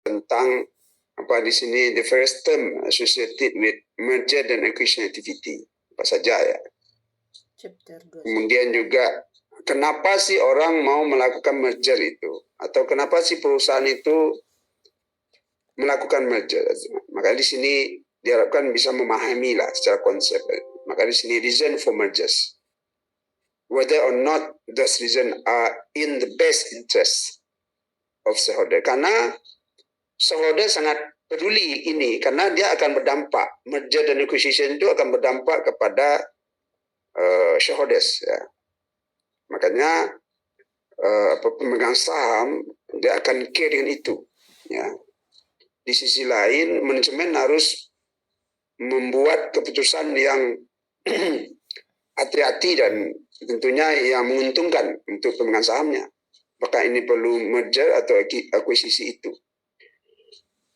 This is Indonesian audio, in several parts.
tentang apa di sini the first term associated with merger dan acquisition activity. Apa saja ya. Kemudian juga kenapa sih orang mau melakukan merger itu? Atau kenapa sih perusahaan itu melakukan merger? Maka di sini diharapkan bisa memahami lah secara konsep. Maka di sini reason for mergers. Whether or not those reasons are in the best interest of shareholder. Karena shareholder sangat peduli ini karena dia akan berdampak. Merger dan acquisition itu akan berdampak kepada shareholders. Ya. Makanya pemegang saham dia akan care dengan itu. Ya. Di sisi lain manajemen harus membuat keputusan yang hati-hati dan tentunya yang menguntungkan untuk pemegang sahamnya. Apakah ini perlu merger atau akuisisi itu.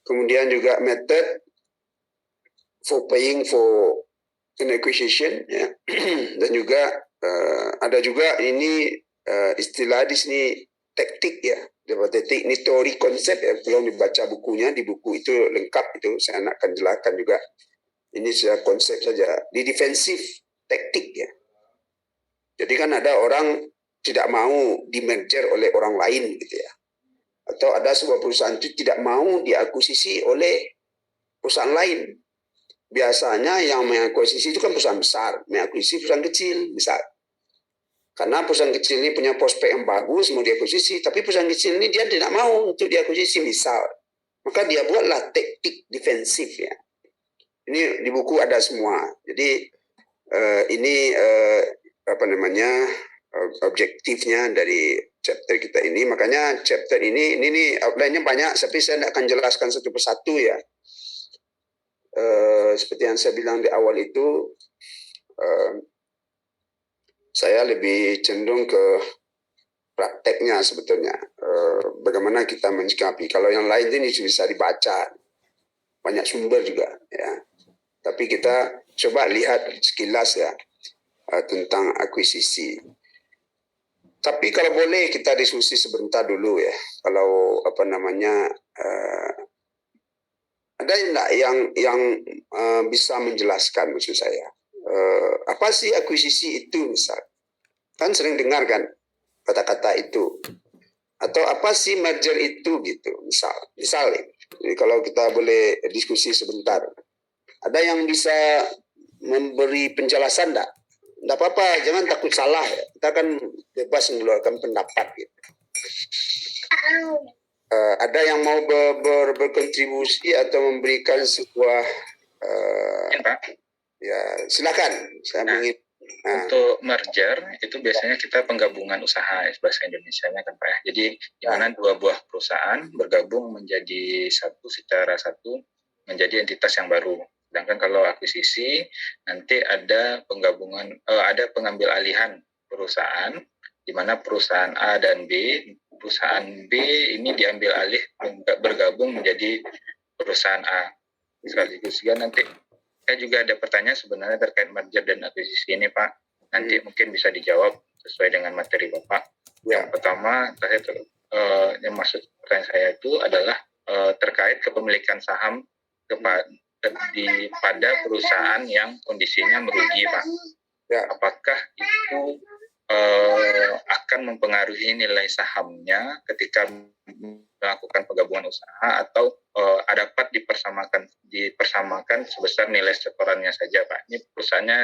Kemudian juga method for paying for an acquisition, ya. Dan juga ada juga ini istilah di sini taktik ya. Taktik ini teori konsep ya. Belum dibaca bukunya, di buku itu lengkap itu. Saya akan jelaskan juga. Ini secara konsep saja. Di defensif taktik ya. Jadi kan ada orang tidak mau di-merger oleh orang lain gitu ya. Atau ada sebuah perusahaan itu tidak mau diakuisisi oleh perusahaan lain. Biasanya yang mengakuisisi itu kan perusahaan besar, mengakuisisi perusahaan kecil, misal. Karena perusahaan kecil ini punya prospek yang bagus, mau diakuisisi, tapi perusahaan kecil ini dia tidak mau untuk diakuisisi, misal. Maka dia buatlah taktik defensif ya. Ini di buku ada semua. Jadi ini apa namanya objektifnya dari chapter kita ini. Makanya chapter ini outline-nya banyak, tapi saya tidak akan jelaskan satu persatu ya. Seperti yang saya bilang di awal itu, saya lebih cenderung ke prakteknya sebetulnya. Bagaimana kita menyikapi. Kalau yang lain ini bisa dibaca, banyak sumber juga ya. Tapi kita coba lihat sekilas ya tentang akuisisi. Tapi kalau boleh kita diskusi sebentar dulu ya. Kalau apa namanya ada enggak yang bisa menjelaskan maksud saya? Apa sih akuisisi itu misal? Kan sering dengar kan kata-kata itu. Atau apa sih merger itu gitu misal. Jadi kalau kita boleh diskusi sebentar. Ada yang bisa memberi penjelasan enggak? Enggak apa-apa, jangan takut salah ya. Kita kan bebas mengeluarkan pendapat gitu. Ada yang mau berkontribusi atau memberikan sebuah ya silakan. Saya ingin untuk merger itu biasanya kita penggabungan usaha bahasa Indonesianya kan Pak ya. Jadi di mana dua buah perusahaan bergabung menjadi satu menjadi entitas yang baru. Sedangkan kalau akuisisi nanti ada penggabungan ada pengambil alihan perusahaan di mana perusahaan A dan B, perusahaan B ini diambil alih bergabung menjadi perusahaan A. Sekaligus juga nanti saya juga ada pertanyaan sebenarnya terkait merger dan akuisisi ini Pak. Nanti mungkin bisa dijawab sesuai dengan materi Bapak. Yang pertama, yang maksud pertanyaan saya itu adalah terkait kepemilikan saham pada perusahaan yang kondisinya merugi Pak. Ya. Apakah itu akan mempengaruhi nilai sahamnya ketika melakukan penggabungan usaha atau dapat dipersamakan sebesar nilai setorannya saja Pak. Ini perusahaannya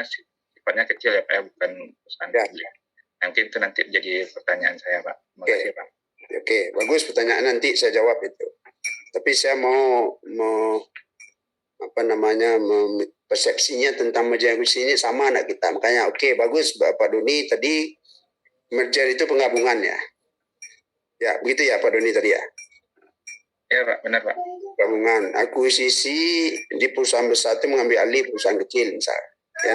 sifatnya kecil ya Pak, bukan perusahaan publik. Mungkin itu nanti jadi pertanyaan saya Pak. Terima kasih Pak. Oke, bagus pertanyaan, nanti saya jawab itu. Tapi saya mau apa namanya persepsinya tentang merger akuisisi ini sama anak kita. Makanya bagus Pak Doni tadi merger itu penggabungan ya. Ya, begitu ya Pak Doni tadi ya. Ya Pak, benar Pak. Gabungan akuisisi di perusahaan besar itu mengambil alih perusahaan kecil misalnya. Ya,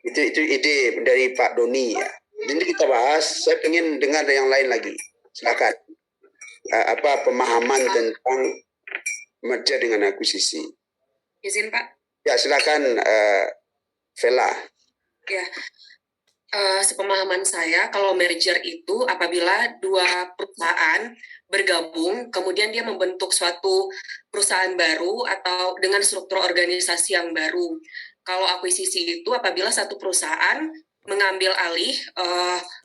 Itu ide dari Pak Doni ya. Jadi kita bahas. Saya ingin dengar yang lain lagi. Silakan. Apa pemahaman tentang merger dengan akuisisi? Izin Pak. Ya silakan Vela. Ya. sepemahaman saya, kalau merger itu apabila dua perusahaan bergabung, kemudian dia membentuk suatu perusahaan baru atau dengan struktur organisasi yang baru. Kalau akuisisi itu apabila satu perusahaan mengambil alih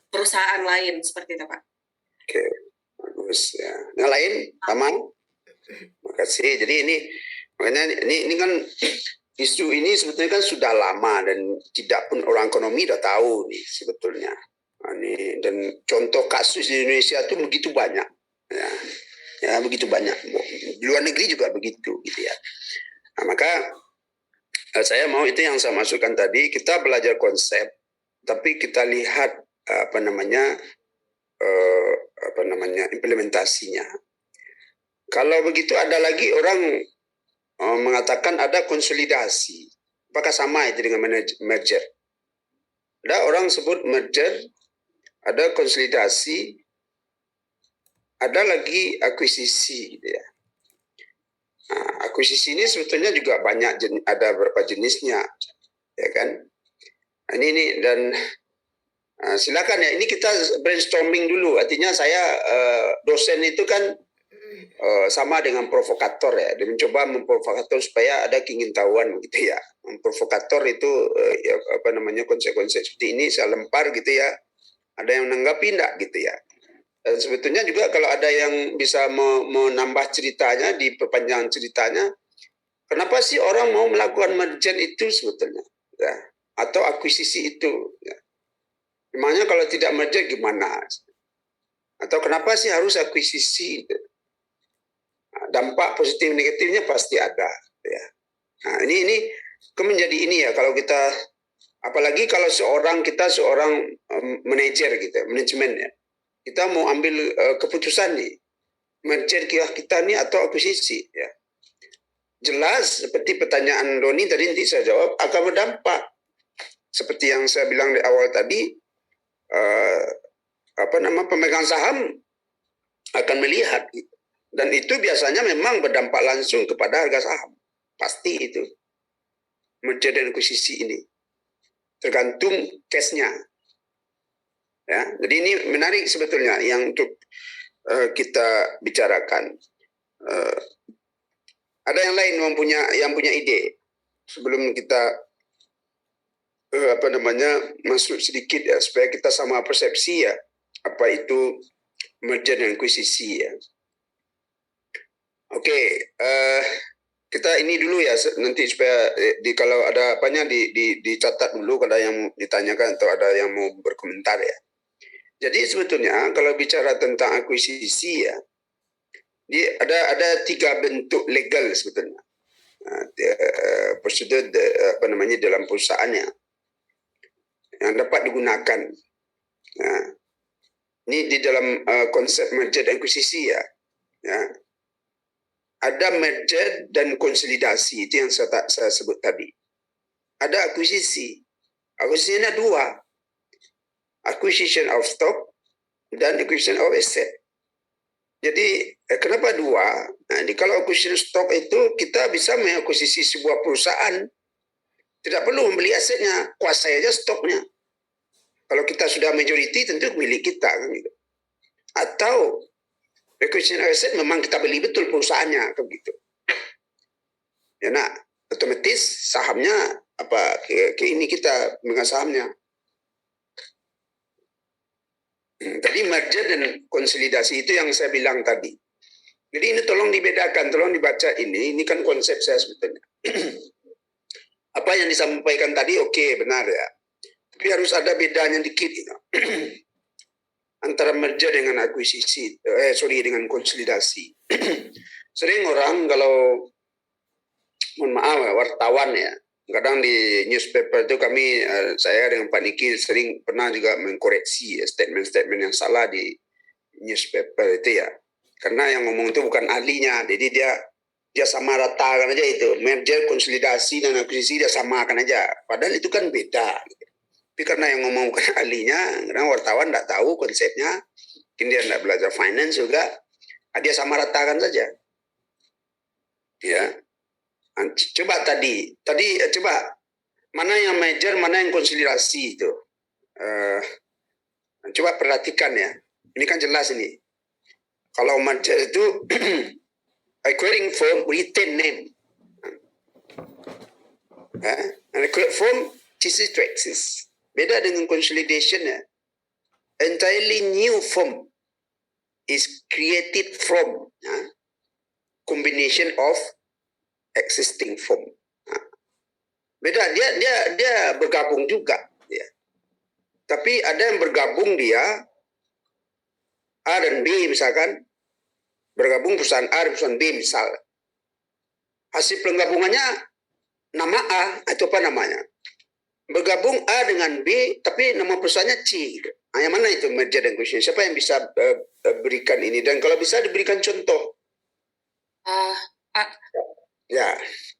perusahaan lain, seperti itu, Pak. Oke, bagus ya. Yang lain, Taman? Makasih. Jadi makanya ini kan isu ini sebetulnya kan sudah lama dan tidak pun orang ekonomi udah tahu nih sebetulnya. Dan contoh kasus di Indonesia itu begitu banyak, ya begitu banyak. Di luar negeri juga begitu, gitu ya. Nah, maka saya mau itu yang saya masukkan tadi, kita belajar konsep, tapi kita lihat implementasinya. Kalau begitu ada lagi orang mengatakan ada konsolidasi. Apakah sama itu dengan merger? Ada orang sebut merger, ada konsolidasi, ada lagi akuisisi, gitu ya. Nah, akuisisi ini sebetulnya juga banyak, ada beberapa jenisnya, ya kan? Nah, ini dan silakan ya. Ini kita brainstorming dulu. Artinya saya dosen itu kan sama dengan provokator ya. Dia mencoba memprovokator supaya ada keingintahuan gitu ya. Memprovokator itu konsep-konsep seperti ini saya lempar gitu ya. Ada yang menanggapi enggak gitu ya. Dan sebetulnya juga kalau ada yang bisa menambah ceritanya, diperpanjang ceritanya, kenapa sih orang mau melakukan merger itu sebetulnya, ya? Atau akuisisi itu, ya. Memangnya kalau tidak merger gimana? Atau kenapa sih harus akuisisi? Dampak positif negatifnya pasti ada, ya. Nah, ini menjadi ini ya, kalau kita, apalagi kalau seorang manajer gitu, manajemen ya. Kita mau ambil keputusan nih, merger kita nih atau akuisisi, ya. Jelas seperti pertanyaan Doni tadi nanti saya jawab, akan berdampak. Seperti yang saya bilang di awal tadi, pemegang saham akan melihat, gitu. Dan itu biasanya memang berdampak langsung kepada harga saham. Pasti itu. Merger dan akuisisi ini. Tergantung case-nya. Ya, jadi ini menarik sebetulnya yang untuk kita bicarakan. Ada yang lain yang punya ide sebelum kita masuk sedikit ya, supaya kita sama persepsi ya apa itu merger dan akuisisi ya. Oke, kita ini dulu ya nanti supaya kalau ada apanya dicatat dulu kalau ada yang ditanyakan atau ada yang mau berkomentar ya. Jadi sebetulnya kalau bicara tentang akuisisi ya, ada 3 bentuk legal sebetulnya. Prosedur dalam perusahaannya yang dapat digunakan. Nah, ini di dalam konsep merger dan akuisisi ya. Ada merger dan konsolidasi, itu yang saya sebut tadi. Ada akuisisi. Akuisisi ada 2. Acquisition of stock dan acquisition of asset. Jadi kenapa 2? Nah, kalau acquisition stock itu kita bisa mengakuisisi sebuah perusahaan, tidak perlu membeli asetnya, kuasai aja stoknya. Kalau kita sudah majority tentu milik kita kan gitu. Atau acquisition of asset memang kita beli betul perusahaannya kan gitu. Ya, nah, otomatis sahamnya ke ini kita pemegang sahamnya. Tadi merger dan konsolidasi itu yang saya bilang tadi. Jadi ini tolong dibedakan, tolong dibaca ini kan konsep saya sebetulnya. Apa yang disampaikan tadi oke, benar ya. Tapi harus ada bedanya dikit gitu. Antara merger dengan akuisisi, dengan konsolidasi. Sering orang kalau, mohon maaf ya, wartawan ya, kadang di newspaper itu saya dengan Pak Niki sering pernah juga mengkoreksi statement-statement yang salah di newspaper itu ya. Karena yang ngomong itu bukan ahlinya, jadi dia sama ratakan aja itu. Merger, konsolidasi, dan akuisisi dia samakan aja. Padahal itu kan beda. Tapi karena yang ngomong bukan ahlinya, karena wartawan tidak tahu konsepnya, mungkin dia tidak belajar finance juga, dia sama ratakan saja. Ya. Coba tadi coba mana yang merger, mana yang konsolidasi itu. Coba perhatikan ya. Ini kan jelas ini. Kalau merger itu acquiring form retain name. And acquired form ceases to exist. Beda dengan consolidation ya. Entirely new form is created from combination of existing form. Beda, dia bergabung juga, ya. Tapi ada yang bergabung dia A dan B misalkan, bergabung perusahaan A dan perusahaan B misal. Hasil penggabungannya nama A, itu apa namanya? Bergabung A dengan B, tapi nama perusahaannya C. Nah, yang mana itu merger dan acquisition? Siapa yang bisa berikan ini? Dan kalau bisa diberikan contoh. Ya.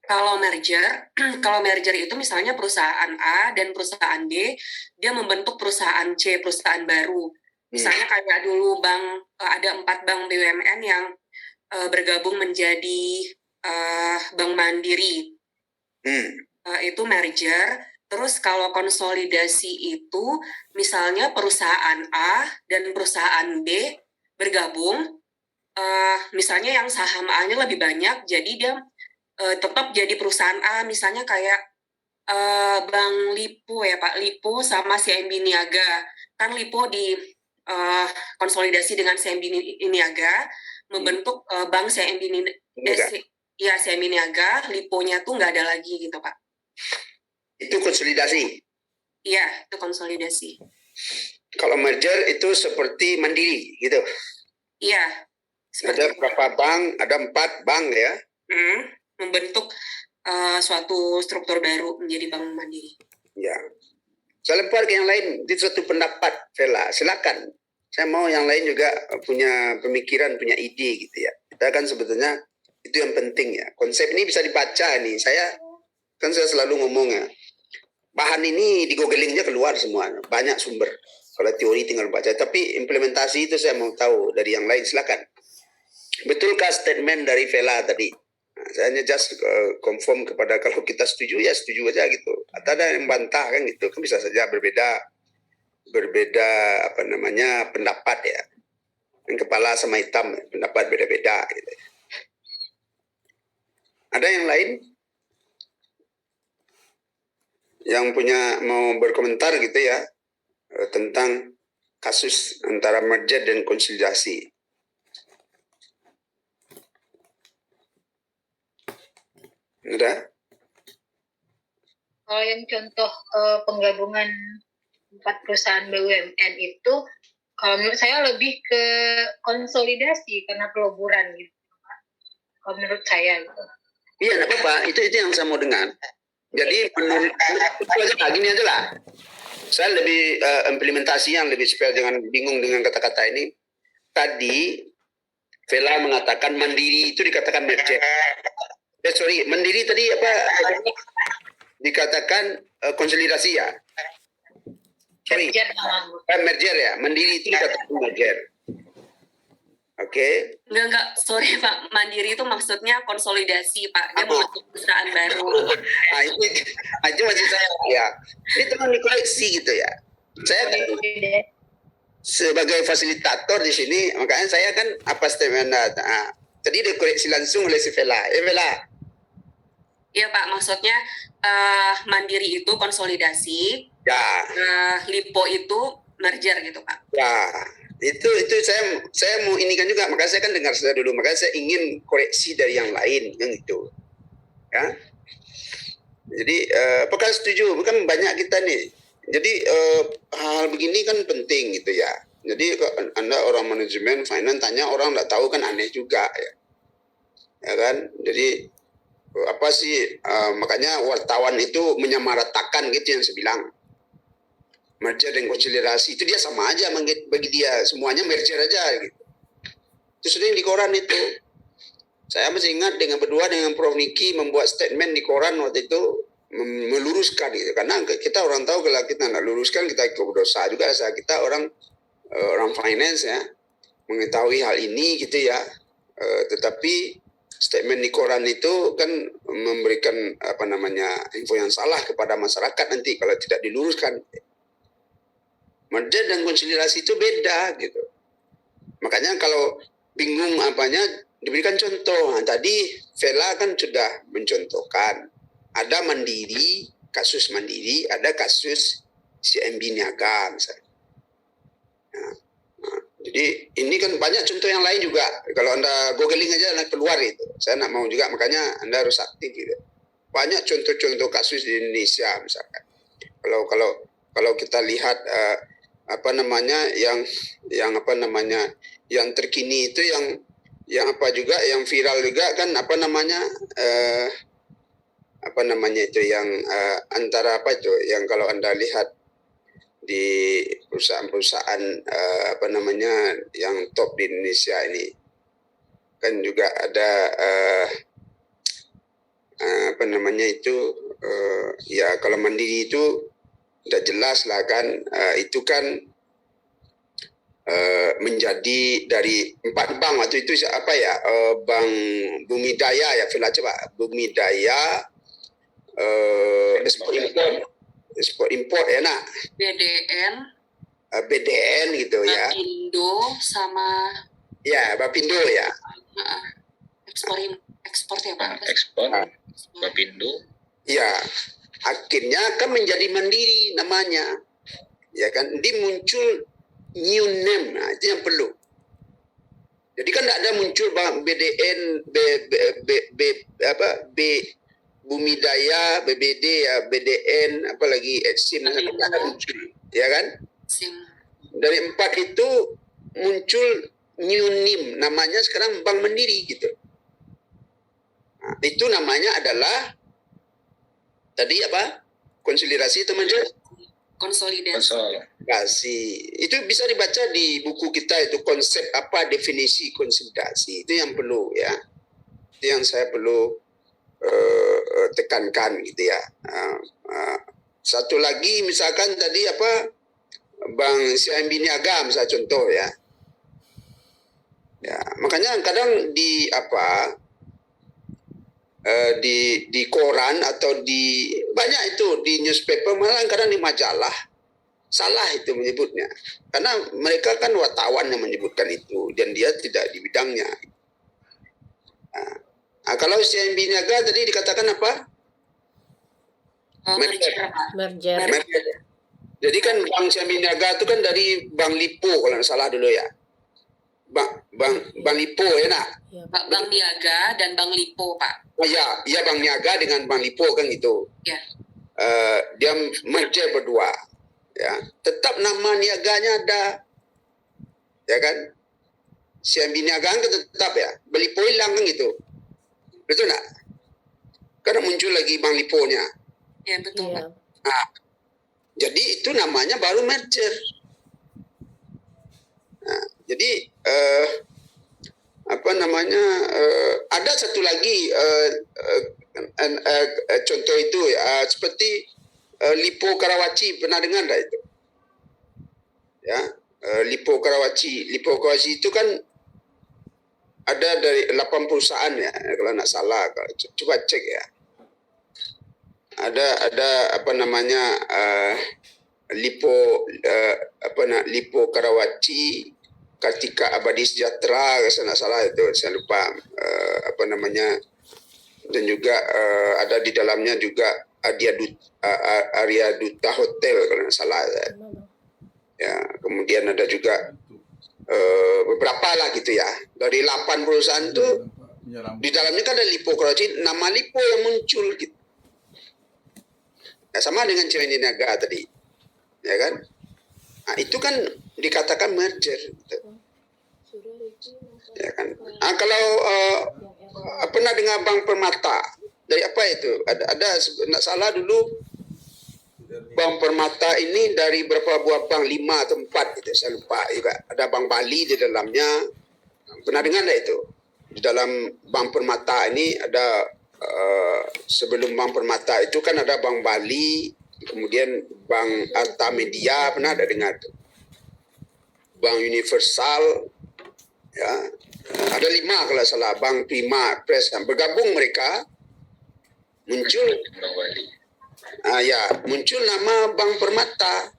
Kalau merger itu misalnya perusahaan A dan perusahaan B, dia membentuk perusahaan C, perusahaan baru. Misalnya kayak dulu ada 4 bank BUMN yang bergabung menjadi Bank Mandiri. Itu merger. Terus kalau konsolidasi itu misalnya perusahaan A dan perusahaan B bergabung, misalnya yang saham A-nya lebih banyak, jadi dia tetap jadi perusahaan A, misalnya kayak Bank Lipo ya Pak, Lipo sama CIMB Niaga. Kan Lipo di konsolidasi dengan CIMB Niaga, membentuk Bank CIMB Niaga, Liponya tuh nggak ada lagi gitu Pak. Itu konsolidasi? Iya, itu konsolidasi. Kalau merger itu seperti Mandiri gitu? Iya. Ada berapa bank? Ada 4 bank ya? Membentuk suatu struktur baru menjadi Bank Mandiri. Ya. Saya lempar ke yang lain. Itu suatu pendapat, Vela. Silakan. Saya mau yang lain juga punya pemikiran, punya ide gitu ya. Kita kan sebetulnya itu yang penting ya. Konsep ini bisa dibaca nih. Saya selalu ngomong ya. Bahan ini di googlingnya keluar semua. Banyak sumber. Kalau teori tinggal baca. Tapi implementasi itu saya mau tahu dari yang lain. Silakan. Betulkah statement dari Vela tadi? Nah, saya hanya just confirm kepada kalau kita setuju ya setuju aja gitu. Atau ada yang bantah kan gitu. Kan bisa saja berbeda apa namanya pendapat ya. Yang kepala sama hitam pendapat beda-beda gitu. Ada yang lain yang punya mau berkomentar gitu ya tentang kasus antara merger dan konsolidasi? Ada? Kalau yang contoh penggabungan 4 perusahaan BUMN itu, kalau menurut saya lebih ke konsolidasi karena peluburan gitu, Pak. Kalau menurut saya gitu. Iya, enggak apa-apa. Itu yang saya mau dengar. Jadi menurut itu aja gini aja lah. Saya lebih implementasi yang lebih supaya jangan bingung dengan kata-kata ini. Tadi Vela mengatakan Mandiri itu dikatakan merger. Mandiri tadi apa? Dikatakan konsolidasi ya. Merger ya. Mandiri itu dikatakan merger. Oke. Enggak, sorry Pak. Mandiri itu maksudnya konsolidasi Pak. Dia membentuk perusahaan baru. Nah, itu maksud saya ya. Ini teman dikoleksi gitu ya. Saya kan sebagai fasilitator di sini, makanya saya kan apa statement tadi dikoreksi langsung oleh si Vela. Vela. Iya Pak, maksudnya Mandiri itu konsolidasi. Ya. Lipo itu merger gitu Pak. Ya. Itu saya mau inikan juga, makanya saya kan dengar saya dulu, makanya saya ingin koreksi dari yang lain yang itu ya. Jadi apakah setuju? Bukan banyak kita nih, jadi hal begini kan penting gitu ya. Jadi Anda orang manajemen finance tanya orang nggak tahu kan aneh juga ya kan. Jadi apa sih makanya wartawan itu menyamaratakan gitu yang saya bilang. Merger dan konsolidasi itu dia sama aja bagi dia, semuanya merger aja gitu. Itu sering di koran itu. Saya masih ingat berdua dengan Prof Niki membuat statement di koran waktu itu meluruskan gitu. Karena kita orang tahu kalau kita nggak luruskan kita ikut dosa juga. Kita orang finance ya mengetahui hal ini gitu ya. Tetapi statement di koran itu kan memberikan apa namanya info yang salah kepada masyarakat nanti kalau tidak diluruskan. Merger dan konsolidasi itu beda gitu. Makanya kalau bingung apanya, diberikan contoh. Nah, tadi Vela kan sudah mencontohkan. Ada Mandiri, kasus Mandiri, ada kasus CMB Niaga misalnya. Jadi ini kan banyak contoh yang lain juga. Kalau Anda googling aja keluar itu. Saya nak mau juga, makanya Anda harus aktif gitu. Banyak contoh-contoh kasus di Indonesia misalkan. Kalau kita lihat apa namanya yang terkini itu yang apa juga yang viral juga kan apa namanya itu yang antara apa itu yang kalau Anda lihat di perusahaan-perusahaan apa namanya yang top di Indonesia ini kan juga ada apa namanya itu ya kalau Mandiri itu udah jelas lah kan itu kan menjadi dari 4 bank waktu itu apa ya Bank Bumi Daya ya Vela coba Bumi Daya ekspor import ya nak BDN gitu ya Bapindo sama ya Bapindo ya ekspor ya Pak ekspor Bapindo ya akhirnya kan menjadi Mandiri namanya ya kan dia muncul new name, nah itu yang perlu. Jadi kan tidak ada muncul BDN, Bumi Daya, BBD ya, BDN, apalagi Exim, tidak ada muncul, ya kan? Dari 4 itu muncul new name, namanya sekarang Bank Mandiri gitu. Nah, itu namanya adalah tadi apa? Konsolidasi teman-teman? Konsolidasi. Itu bisa dibaca di buku kita itu konsep apa definisi konsolidasi. Itu yang perlu ya. Itu yang saya perlu tekankan gitu ya. Satu lagi misalkan tadi apa Bank CIMB Niaga misalnya contoh ya. Ya, makanya kadang di apa di koran atau di banyak itu di newspaper malah kadang di majalah salah itu menyebutnya karena mereka kan wartawan yang menyebutkan itu dan dia tidak di bidangnya. Nah, kalau CIMB Niaga tadi dikatakan apa? Merger. Jadi kan Bank CIMB Niaga itu kan dari Bank Lipo kalau nggak salah dulu ya. Bank Lipo ya nak? Ya, Bank Niaga dan Bank Lipo Pak. Oh ya Bank Niaga dengan Bank Lipo kan gitu. Ya. Dia merger berdua. Ya, tetap nama niaganya ada. Ya kan? CIMB Niaga kan tetap ya. Lipo hilang kan gitu. Betul tak? Karena muncul lagi Bank Lipo-nya. Ya betul Pak. Nah, jadi itu namanya baru merger. Nah, jadi apa namanya ada satu lagi contoh itu seperti Lipo Karawaci pernah dengar tak itu? Ya, Lipo Karawaci itu kan ada dari 8 perusahaan ya kalau nak salah coba cek ya. Ada apa namanya Lipo Karawaci, Kartika Abadi Sejahtera, saya nak salah itu, saya lupa apa namanya, dan juga ada di dalamnya juga Arya Duta Hotel kalau tidak salah ya. Kemudian ada juga beberapa lah gitu ya. Dari 8 perusahaan itu di dalamnya kan ada Lipo Karawaci, nama Lipo yang muncul gitu. Ya, sama dengan CIMB Niaga tadi, ya kan? Nah, itu kan dikatakan merger, gitu. Ya kan? Nah, kalau pernah dengar Bank Permata dari apa itu? Ada tidak salah dulu Bank Permata ini dari berapa buah bank 5 atau 4 gitu, saya lupa juga. Ada Bank Bali di dalamnya. Pernah dengar tidak itu? Di dalam Bank Permata ini ada sebelum Bank Permata itu kan ada Bank Bali, kemudian Bank Arta Media, pernah ada dengar itu? Bank Universal, ya, ada 5 kalau salah, Bank Prima Press, bergabung mereka, muncul, ya, muncul nama Bank Permata.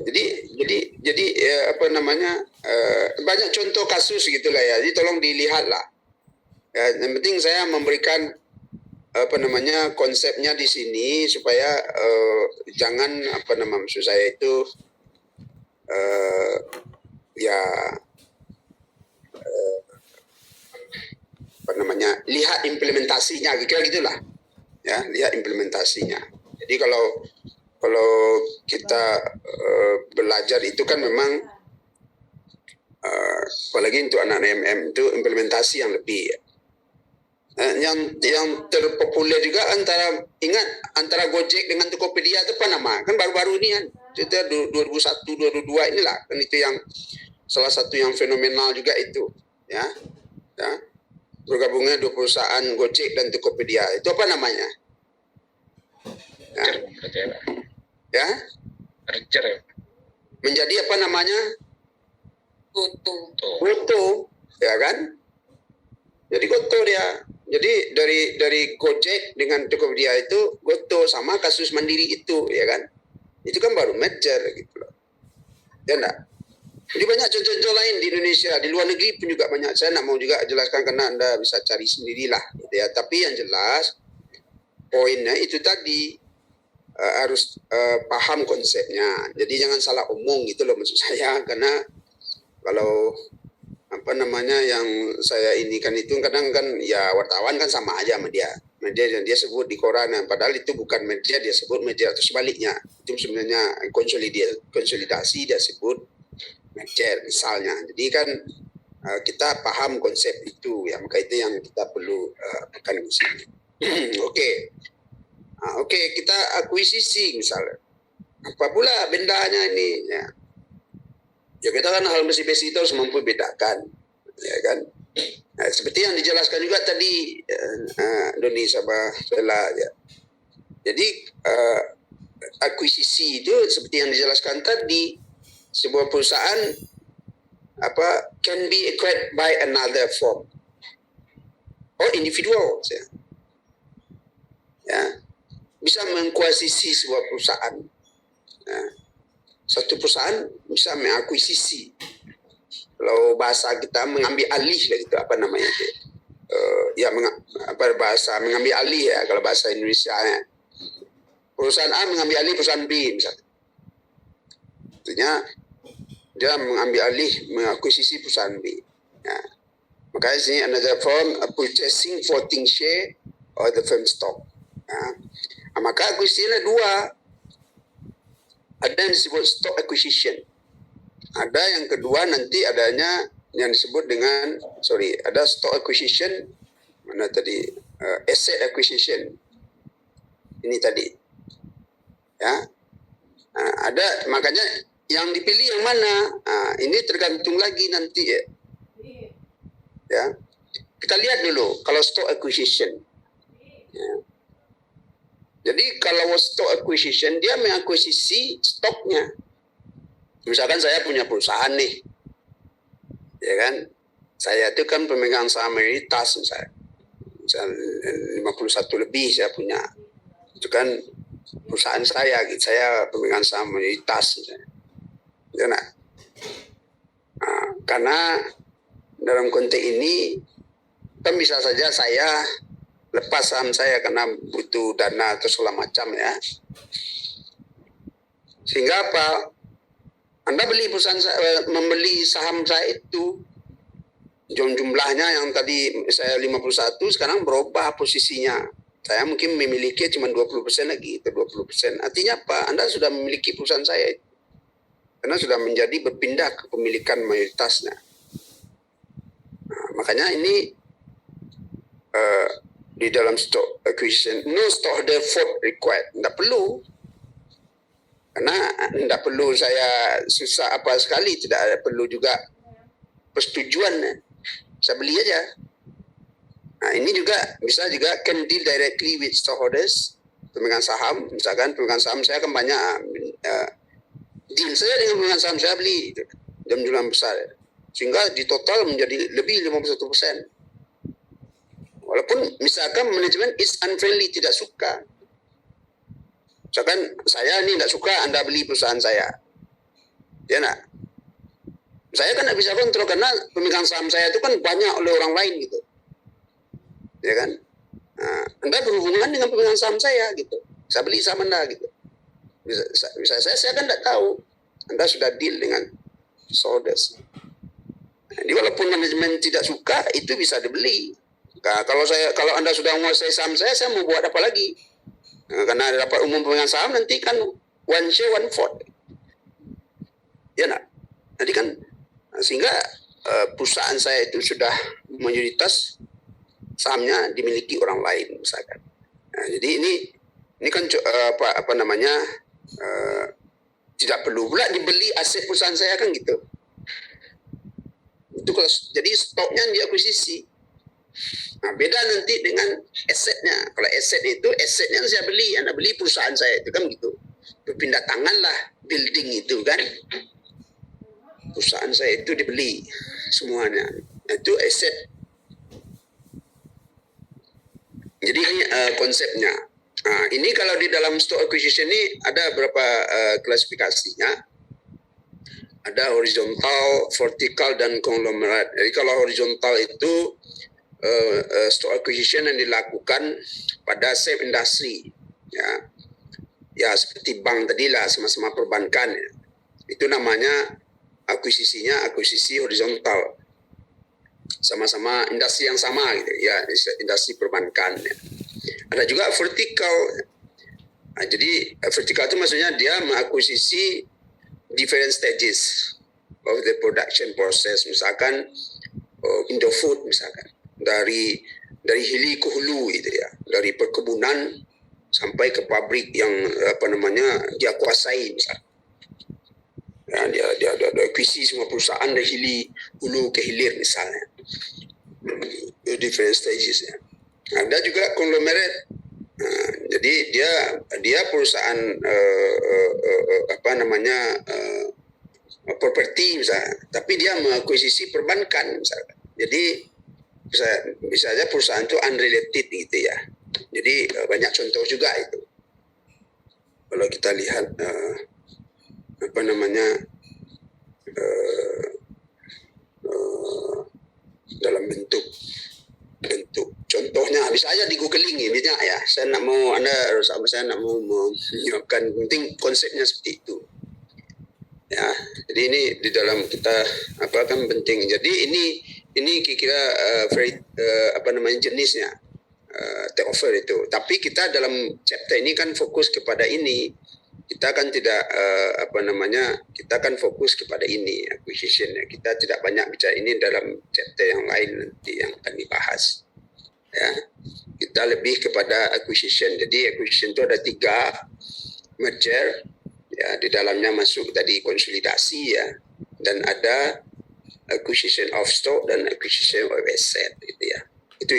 Jadi apa namanya, banyak contoh kasus gitulah ya. Jadi tolong dilihatlah. Ya, yang penting saya memberikan apa namanya konsepnya di sini supaya jangan apa nama maksud saya itu ya apa namanya lihat implementasinya kira gitulah ya, lihat implementasinya. Jadi kalau kita belajar itu kan memang apalagi untuk anak MM itu implementasi yang lebih ya. Yang terpopuler juga antara Gojek dengan Tokopedia itu apa nama? Kan baru-baru ini kan. Itu 2001 2002 inilah kan itu yang salah satu yang fenomenal juga itu ya. Ya. Bergabungnya dua perusahaan Gojek dan Tokopedia. Itu apa namanya? Ya. Merger ya. Menjadi apa namanya? Goto. Ya kan? Jadi Goto dia. Jadi dari Gojek dengan Tokopedia itu Goto, sama kasus Mandiri itu, ya kan? Itu kan baru merger gitu loh. Ya enggak? Jadi banyak contoh-contoh lain di Indonesia, di luar negeri pun juga banyak. Saya nak mau juga jelaskan karena Anda bisa cari sendirilah gitu ya. Tapi yang jelas poinnya itu tadi harus paham konsepnya. Jadi jangan salah omong gitu loh maksud saya, karena kalau apa namanya yang saya ini kan itu kadang kan ya wartawan kan sama aja sama dia. Media yang dia sebut di koran, padahal itu bukan media, dia sebut media atau sebaliknya. Itu sebenarnya konsolidasi dia sebut merger misalnya. Jadi kan kita paham konsep itu ya, maka itu yang kita perlu tekan di sini. Oke, kita akuisisi misalnya. Apa pula bendanya ini ya. Ya kita kan hal besi-besi itu harus mampu bedakan, ya kan? Nah, seperti yang dijelaskan juga tadi Doni sama Sela ya. Jadi akuisisi itu seperti yang dijelaskan tadi, sebuah perusahaan apa can be acquired by another form or individual ya, bisa mengkuasisi sebuah perusahaan ya. Satu perusahaan bisa mengakuisisi, kalau bahasa kita mengambil alih lah gitu, apa namanya itu ya bahasa mengambil alih ya, kalau bahasa Indonesia ya. Perusahaan A mengambil alih perusahaan B misalnya, artinya dia mengambil alih mengakuisisi perusahaan B ya. Makanya sini another form purchasing voting share or the firm stock ya. Maka akuisisinya dua. Ada yang disebut stock acquisition. Ada yang kedua nanti adanya yang disebut dengan ada stock acquisition, mana tadi asset acquisition. Ini tadi. Ya. Ada, makanya yang dipilih yang mana? Ini tergantung lagi nanti ya. Ya. Kita lihat dulu kalau stock acquisition. Ya. Jadi kalau stock acquisition, dia mengakuisisi stoknya. Misalkan saya punya perusahaan nih, ya kan? Saya itu kan pemegang saham mayoritas misalnya 51 lebih saya punya. Itu kan perusahaan saya, gitu. Saya pemegang saham mayoritas misalnya. Ya, nah. Karena dalam konteks ini kan bisa saja saya lepas saham saya karena butuh dana atau segala macam ya. Sehingga apa? Anda beli perusahaan membeli saham saya itu, jumlahnya yang tadi saya 51, sekarang berubah posisinya. Saya mungkin memiliki cuma 20% lagi, atau 20%. Artinya apa? Anda sudah memiliki perusahaan saya itu. Karena sudah menjadi berpindah ke pemilikan mayoritasnya. Nah, makanya ini di dalam stock acquisition, no stockholder vote required. Tidak perlu. Karena tidak perlu saya susah apa sekali. Tidak ada perlu juga persetujuan. Saya beli aja. Nah ini juga bisa juga can deal directly with stockholders, pemegang saham. Misalkan pemegang saham saya kan banyak deal saya dengan pemegang saham, saya beli dalam jumlah besar. Sehingga di total menjadi lebih 51%. Walaupun misalkan manajemen is unfriendly, tidak suka. Misalkan saya ini tidak suka Anda beli perusahaan saya. Ya nak? Saya kan nggak bisa kontrol karena pemegang saham saya itu kan banyak oleh orang lain gitu. Ya kan? Nah, Anda berhubungan dengan pemegang saham saya gitu. Saya beli saham Anda gitu. Bisa saya kan tidak tahu. Anda sudah deal dengan shareholders. Jadi walaupun manajemen tidak suka, itu bisa dibeli. Nah, kalau Anda sudah menguasai saham saya mau buat apa lagi? Nah, karena ada rapat umum pemegang saham nanti kan one share one vote. Ya nak? Jadi kan sehingga perusahaan saya itu sudah mayoritas sahamnya dimiliki orang lain misalkan. Nah, jadi ini kan tidak perlu pula dibeli aset perusahaan saya kan gitu. Itu kalau jadi stoknya diakuisisi. Nah, beda nanti dengan asetnya. Kalau asetnya saya beli, Anda beli perusahaan saya itu kan gitu. Berpindah tangan lah building itu kan. Perusahaan saya itu dibeli semuanya. Itu aset. Jadi ini konsepnya. Nah, ini kalau di dalam stock acquisition ini ada beberapa klasifikasinya. Ada horizontal, vertikal, dan konglomerat. Jadi kalau horizontal itu stock acquisition yang dilakukan pada same industry, ya seperti bank tadi lah, sama-sama perbankan. Ya. Itu namanya akuisisi horizontal, sama-sama industri yang sama gitu, ya industri perbankan. Ya. Ada juga vertikal. Nah, jadi vertikal itu maksudnya dia mengakuisisi different stages of the production process, misalkan Indofood misalkan dari hili ke hulu gitu ya, dari perkebunan sampai ke pabrik yang dia kuasai misalkan. Ya, dia akuisisi semua perusahaan dari hulu ke hilir misalnya. Different stages ya. Ada juga konglomerat. Nah, jadi dia perusahaan properti misalnya, tapi dia mengakuisisi perbankan misalnya. Jadi bisa saja perusahaan itu unrelated gitu ya. Jadi banyak contoh juga itu. Kalau kita lihat dalam bentuk contohnya bisa aja di googling ya, banyak ya. Saya nak mau menyiapkan, penting konsepnya seperti itu. Ya, jadi ini di dalam kita kan penting. Jadi ini kira-kira jenisnya take over itu. Tapi kita dalam chapter ini kan fokus kepada ini. Kita kan tidak kita kan fokus kepada ini acquisition. Kita tidak banyak bicara ini dalam chapter yang lain nanti yang akan dibahas. Ya, kita lebih kepada acquisition. Jadi acquisition itu ada 3, merger, ya di dalamnya masuk tadi konsolidasi ya, dan ada acquisition of stock dan acquisition of asset gitu ya. Itu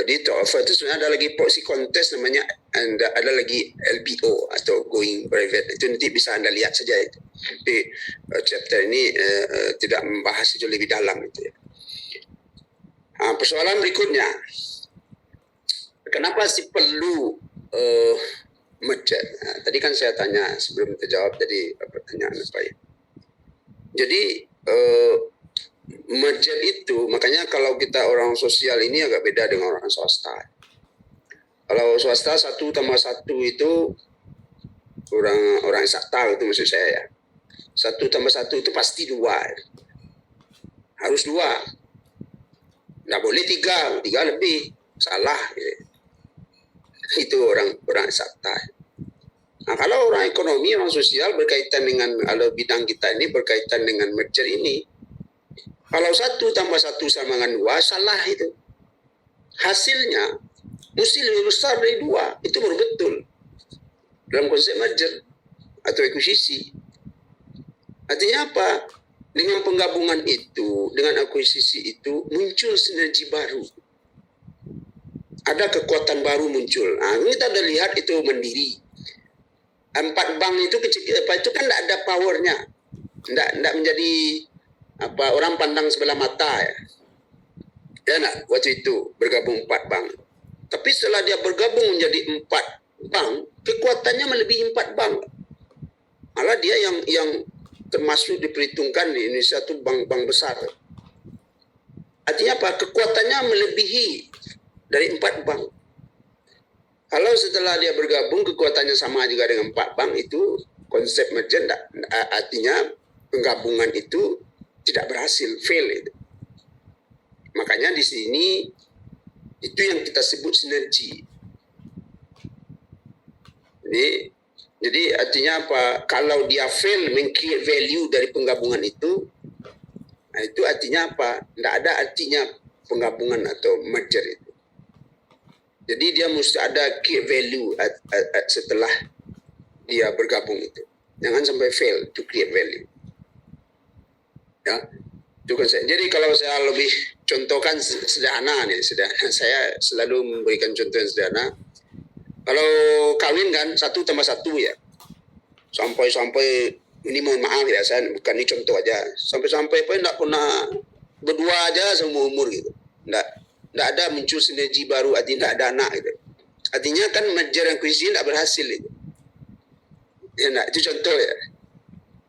di offer itu sebenarnya ada lagi policy contest namanya, ada lagi LBO atau going private. Itu nanti bisa Anda lihat saja itu. Tapi chapter ini tidak membahas itu lebih dalam itu ya. Persoalan berikutnya, kenapa sih perlu merger? Tadi kan saya tanya sebelum terjawab tadi pertanyaan apa ya. Jadi merger itu, makanya kalau kita orang sosial ini agak beda dengan orang swasta. Kalau swasta 1 tambah 1 itu orang sakta itu maksud saya ya. 1 tambah 1 itu pasti 2. Harus 2. Nggak boleh 3 lebih. Salah. Itu orang sakta. Nah, kalau orang ekonomi, orang sosial berkaitan dengan, kalau bidang kita ini berkaitan dengan merger ini, kalau 1 tambah 1 sama dengan 2, salah itu. Hasilnya mesti lebih besar dari 2. Itu baru betul. Dalam konsep merger atau akuisisi. Artinya apa? Dengan penggabungan itu, dengan akuisisi itu, muncul sinergi baru. Ada kekuatan baru muncul. Nah, kita udah lihat itu Mandiri. 4 bank itu kecil, itu kan tidak ada powernya. Tidak menjadi orang pandang sebelah mata ya. Ya nak, waktu itu bergabung 4 bank. Tapi setelah dia bergabung menjadi 4 bank, kekuatannya melebihi 4 bank. Malah dia yang termasuk diperhitungkan di Indonesia itu bank-bank besar. Artinya apa? Kekuatannya melebihi dari 4 bank. Kalau setelah dia bergabung kekuatannya sama juga dengan 4 bank, itu konsep merger, artinya penggabungan itu tidak berhasil, fail itu. Makanya di sini itu yang kita sebut sinergi. Jadi artinya apa? Kalau dia fail meng-create value dari penggabungan itu, nah itu artinya apa? Tidak ada artinya penggabungan atau merger itu. Jadi dia mesti ada create value setelah dia bergabung itu. Jangan sampai fail to create value. Ya, itu kan saya. Jadi kalau saya lebih contohkan sederhana nih, saya selalu memberikan contoh yang sederhana. Kalau kawin kan 1 + 1 ya. Sampai ini mohon maaf ya, saya bukan ini contoh aja. Sampai pun tidak pernah berdua aja semua umur gitu. Tidak ada muncul sinergi baru, artinya tidak ada anak gitu. Artinya kan merger dan akuisisi tidak berhasil itu. Ya, itu contoh ya.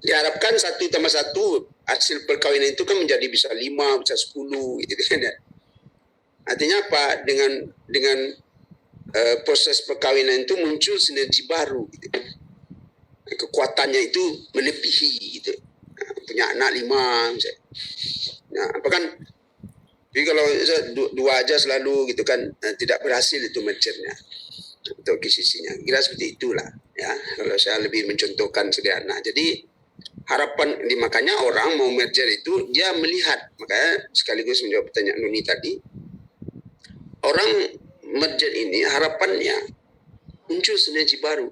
Diharapkan 1 + 1 hasil perkawinan itu kan menjadi bisa 5, bisa 10 gitu kan ya. Artinya apa? Dengan proses perkawinan itu muncul sinergi baru gitu. Kekuatannya itu melebihi gitu. Punya anak 5 misalnya. Nah, apa kan? Jadi kalau 2 aja selalu gitu kan tidak berhasil itu mergernya atau akuisisinya. Kira seperti itulah ya. Kalau saya lebih mencontohkan sederhana. Jadi harapan makanya orang mau merger itu dia melihat, makanya sekaligus menjawab pertanyaan Nuni tadi. Orang merger ini harapannya muncul sinergi baru,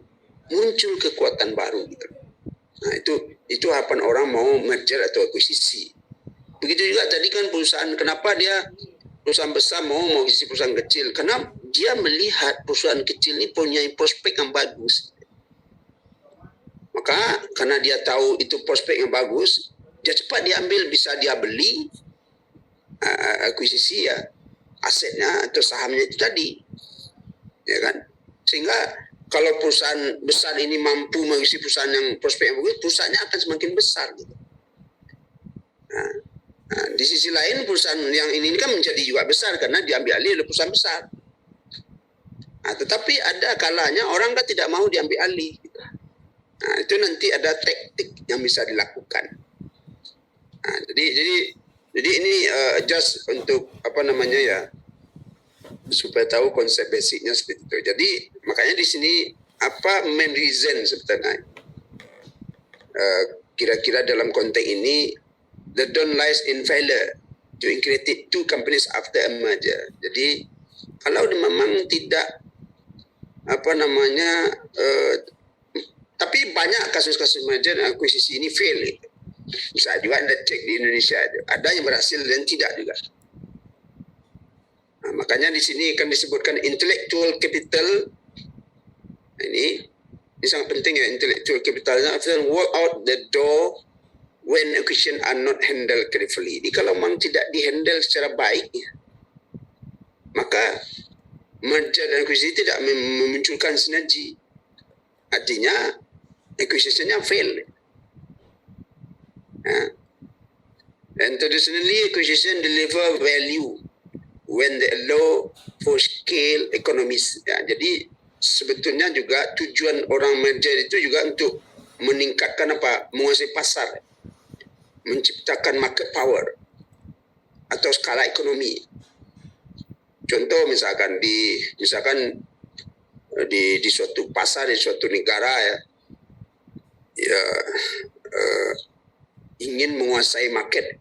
muncul kekuatan baru gitu. Nah, itu harapan orang mau merger atau akuisisi. Begitu juga tadi kan perusahaan, kenapa dia perusahaan besar mau akuisisi perusahaan kecil? Karena dia melihat perusahaan kecil ini punya prospek yang bagus. Maka karena dia tahu itu prospek yang bagus, dia cepat diambil, bisa dia beli akuisisi ya asetnya atau sahamnya itu tadi, ya kan? Sehingga kalau perusahaan besar ini mampu mengisi perusahaan yang prospek yang bagus, perusahaannya akan semakin besar gitu. Nah, di sisi lain perusahaan yang ini kan menjadi juga besar karena diambil alih oleh perusahaan besar. Nah, tetapi ada kalanya orang kan tidak mau diambil alih. Gitu. Nah, itu nanti ada taktik yang bisa dilakukan. Nah, jadi ini just untuk apa namanya ya, supaya tahu konsep basicnya seperti itu. Jadi makanya di sini apa main reason sebenarnya kira-kira dalam konteks ini, the don't lies in failure to create 2 companies after a merger. Jadi kalau memang tidak apa namanya tapi banyak kasus-kasus merger dan akuisisi ini fail. Bisa juga Anda cek di Indonesia, ada yang berhasil dan tidak juga. Nah, makanya di sini kan disebutkan intellectual capital. Ini sangat penting ya, intellectual capital. Often walk out the door when acquisition are not handled carefully. Jadi kalau memang tidak dihandle secara baik, maka merger dan akuisisi tidak memunculkan sinergi. Artinya acquisition-nya fail. And traditionally acquisition deliver value when they allow for scale economies. Ya, jadi sebetulnya juga tujuan orang merger itu juga untuk meningkatkan apa? Menguasai pasar, menciptakan market power atau skala ekonomi. Contoh misalkan di suatu pasar di suatu negara ya ingin menguasai market.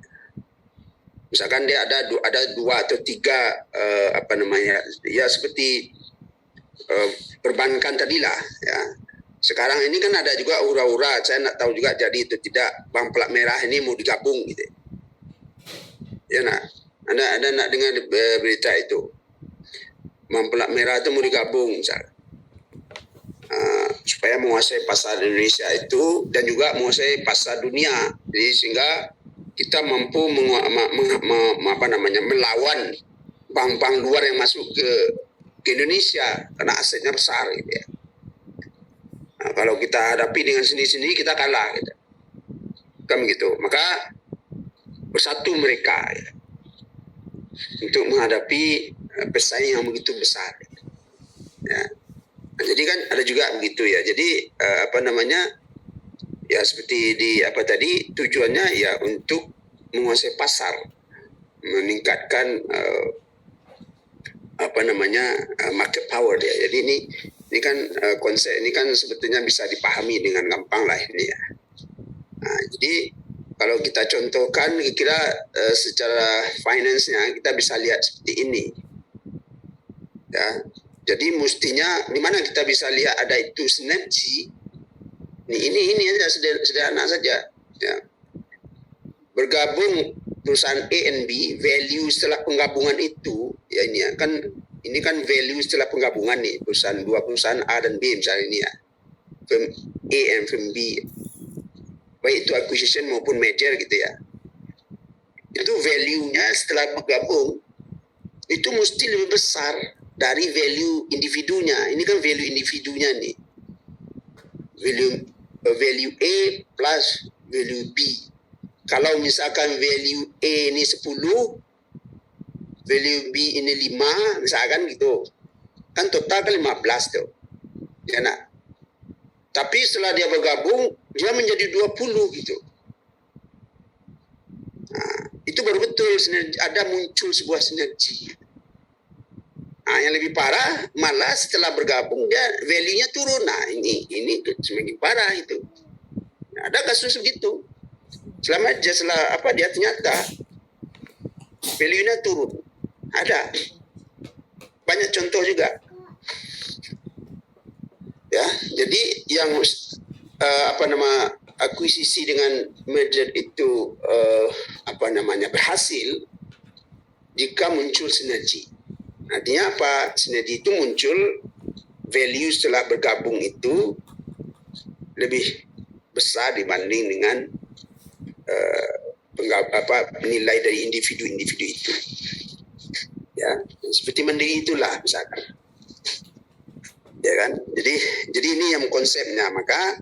Misalkan dia ada 2 atau 3 apa namanya ya seperti perbankan tadilah ya. Sekarang ini kan ada juga hura-hura, saya nak tahu juga jadi itu tidak bank plat merah ini mau digabung gitu. Ya nak, Anda nak dengar berita itu. Bank plat merah itu mau digabung misalnya. Supaya menguasai pasar Indonesia itu dan juga menguasai pasar dunia. Jadi sehingga kita mampu melawan bank-bank luar yang masuk ke Indonesia karena asetnya besar gitu ya. Nah, kalau kita hadapi dengan sendiri-sendiri kita kalah gitu. kan begitu. Maka bersatu mereka ya, untuk menghadapi pesaing yang begitu besar. Ya. Nah, jadi kan ada juga begitu ya. Jadi ya seperti di apa tadi, tujuannya ya untuk menguasai pasar, meningkatkan market power ya. Jadi ini kan konsep ini kan sebetulnya bisa dipahami dengan gampang lah ini ya. Nah, jadi kalau kita contohkan kira secara finance-nya kita bisa lihat seperti ini. Ya. Jadi mestinya di mana kita bisa lihat ada itu sinergi. Ini aja sederhana saja. Ya. Bergabung perusahaan A and B, value setelah penggabungan itu ya ini kan value setelah penggabungan nih, dua perusahaan A dan B misalnya ini ya. Firm A and firm B. Baik itu acquisition maupun merger gitu ya. Itu value-nya setelah bergabung itu mesti lebih besar dari value individunya. Ini kan value individunya nih. Value A plus value B. Kalau misalkan value A ini 10, value B ini 5, misalkan gitu. Kan total kan 15 tuh. Ya nak. Tapi setelah dia bergabung, dia menjadi 20 gitu. Nah, itu baru betul sinergi, ada muncul sebuah sinergi. Nah, yang lebih parah malah setelah bergabung dia value-nya turun. Nah, ini semakin parah itu. Nah, ada kasus begitu. Selama dia ternyata value-nya turun. Ada. Banyak contoh juga. Ya, jadi yang akuisisi dengan merger itu berhasil jika muncul sinergi. Artinya apa? Sinergi itu muncul, value setelah bergabung itu lebih besar dibanding dengan nilai dari individu-individu itu. Ya, seperti Mandiri itulah misalkan. Ya kan? Jadi ini yang konsepnya. Maka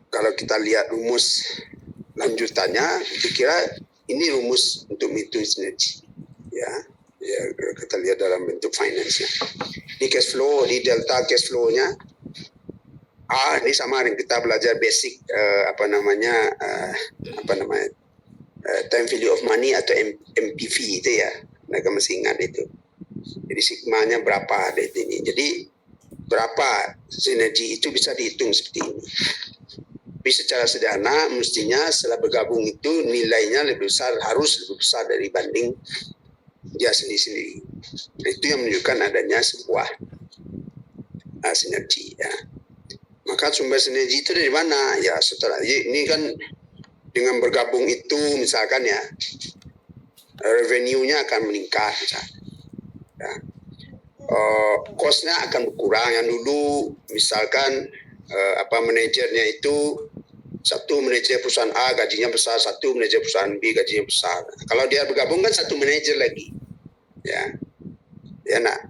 kalau kita lihat rumus lanjutannya, kira ini rumus untuk menghitung sinergi. Ya, kita lihat dalam bentuk finance-nya. Ini cash flow, di delta cash flow-nya. Ini sama dengan kita belajar basic time value of money atau MPV itu ya. Mereka masih ingat itu. Jadi sigmanya berapa ada ini. Jadi berapa sinergi itu bisa dihitung seperti ini. Tapi secara sederhana mestinya setelah bergabung itu nilainya lebih besar, harus lebih besar dari banding dia sendiri-sendiri. Itu yang menunjukkan adanya sebuah sinergi ya. Maka sumber sinergi itu dari mana? Ya setelah ini kan dengan bergabung itu misalkan ya revenue-nya akan meningkat misalkan. Ya. Cost-nya akan berkurang. Yang dulu misalkan manajernya itu satu manajer perusahaan A gajinya besar, satu manajer perusahaan B gajinya besar. Kalau dia bergabung kan satu manajer lagi. Ya. Ya nak.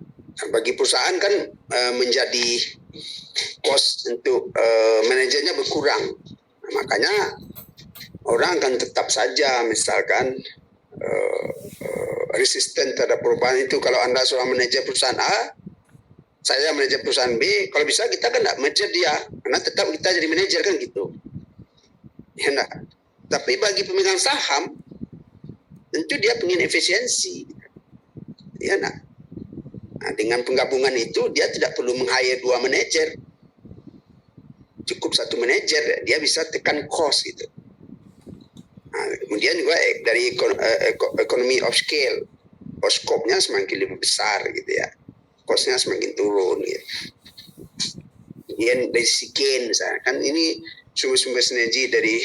Bagi perusahaan kan menjadi cost untuk manajernya berkurang. Nah, makanya orang akan tetap saja misalkan resisten terhadap perubahan itu. Kalau Anda seorang manajer perusahaan A, saya manajer perusahaan B, kalau bisa kita kan tidak merger dia, karena tetap kita jadi manajer kan gitu. Ya enggak. Tapi bagi pemegang saham, tentu dia ingin efisiensi. Ya enggak. Nah, dengan penggabungan itu dia tidak perlu meng-hire 2 manajer. Cukup 1 manajer, dia bisa tekan cost gitu. Nah, kemudian juga dari economy of scale, scope-nya semakin lebih besar gitu ya. Cost-nya semakin turun gitu. Kemudian dari sisi gain misalnya, kan ini sumber-sumber sinergi dari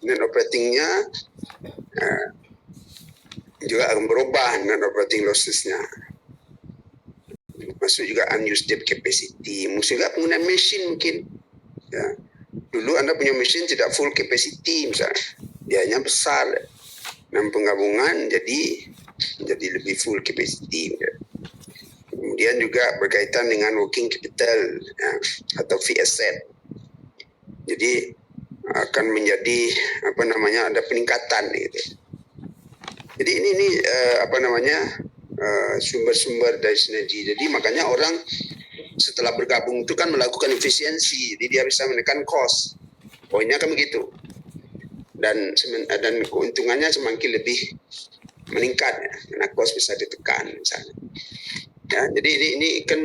net operating-nya juga akan berubah net operating losses-nya. Masuk juga unused debt capacity, mesti juga penggunaan mesin mungkin. Ya. Dulu Anda punya mesin tidak full capacity misalnya, biayanya besar. Dan penggabungan jadi lebih full capacity. Ya. Kemudian juga berkaitan dengan working capital ya, atau fee asset. Jadi akan menjadi ada peningkatan gitu. Jadi ini sumber-sumber dari sinergi. Jadi makanya orang setelah bergabung itu kan melakukan efisiensi, jadi dia bisa menekan cost. Poinnya kan begitu. Dan keuntungannya semakin lebih meningkat ya, karena cost bisa ditekan misalnya. Ya, jadi ini kan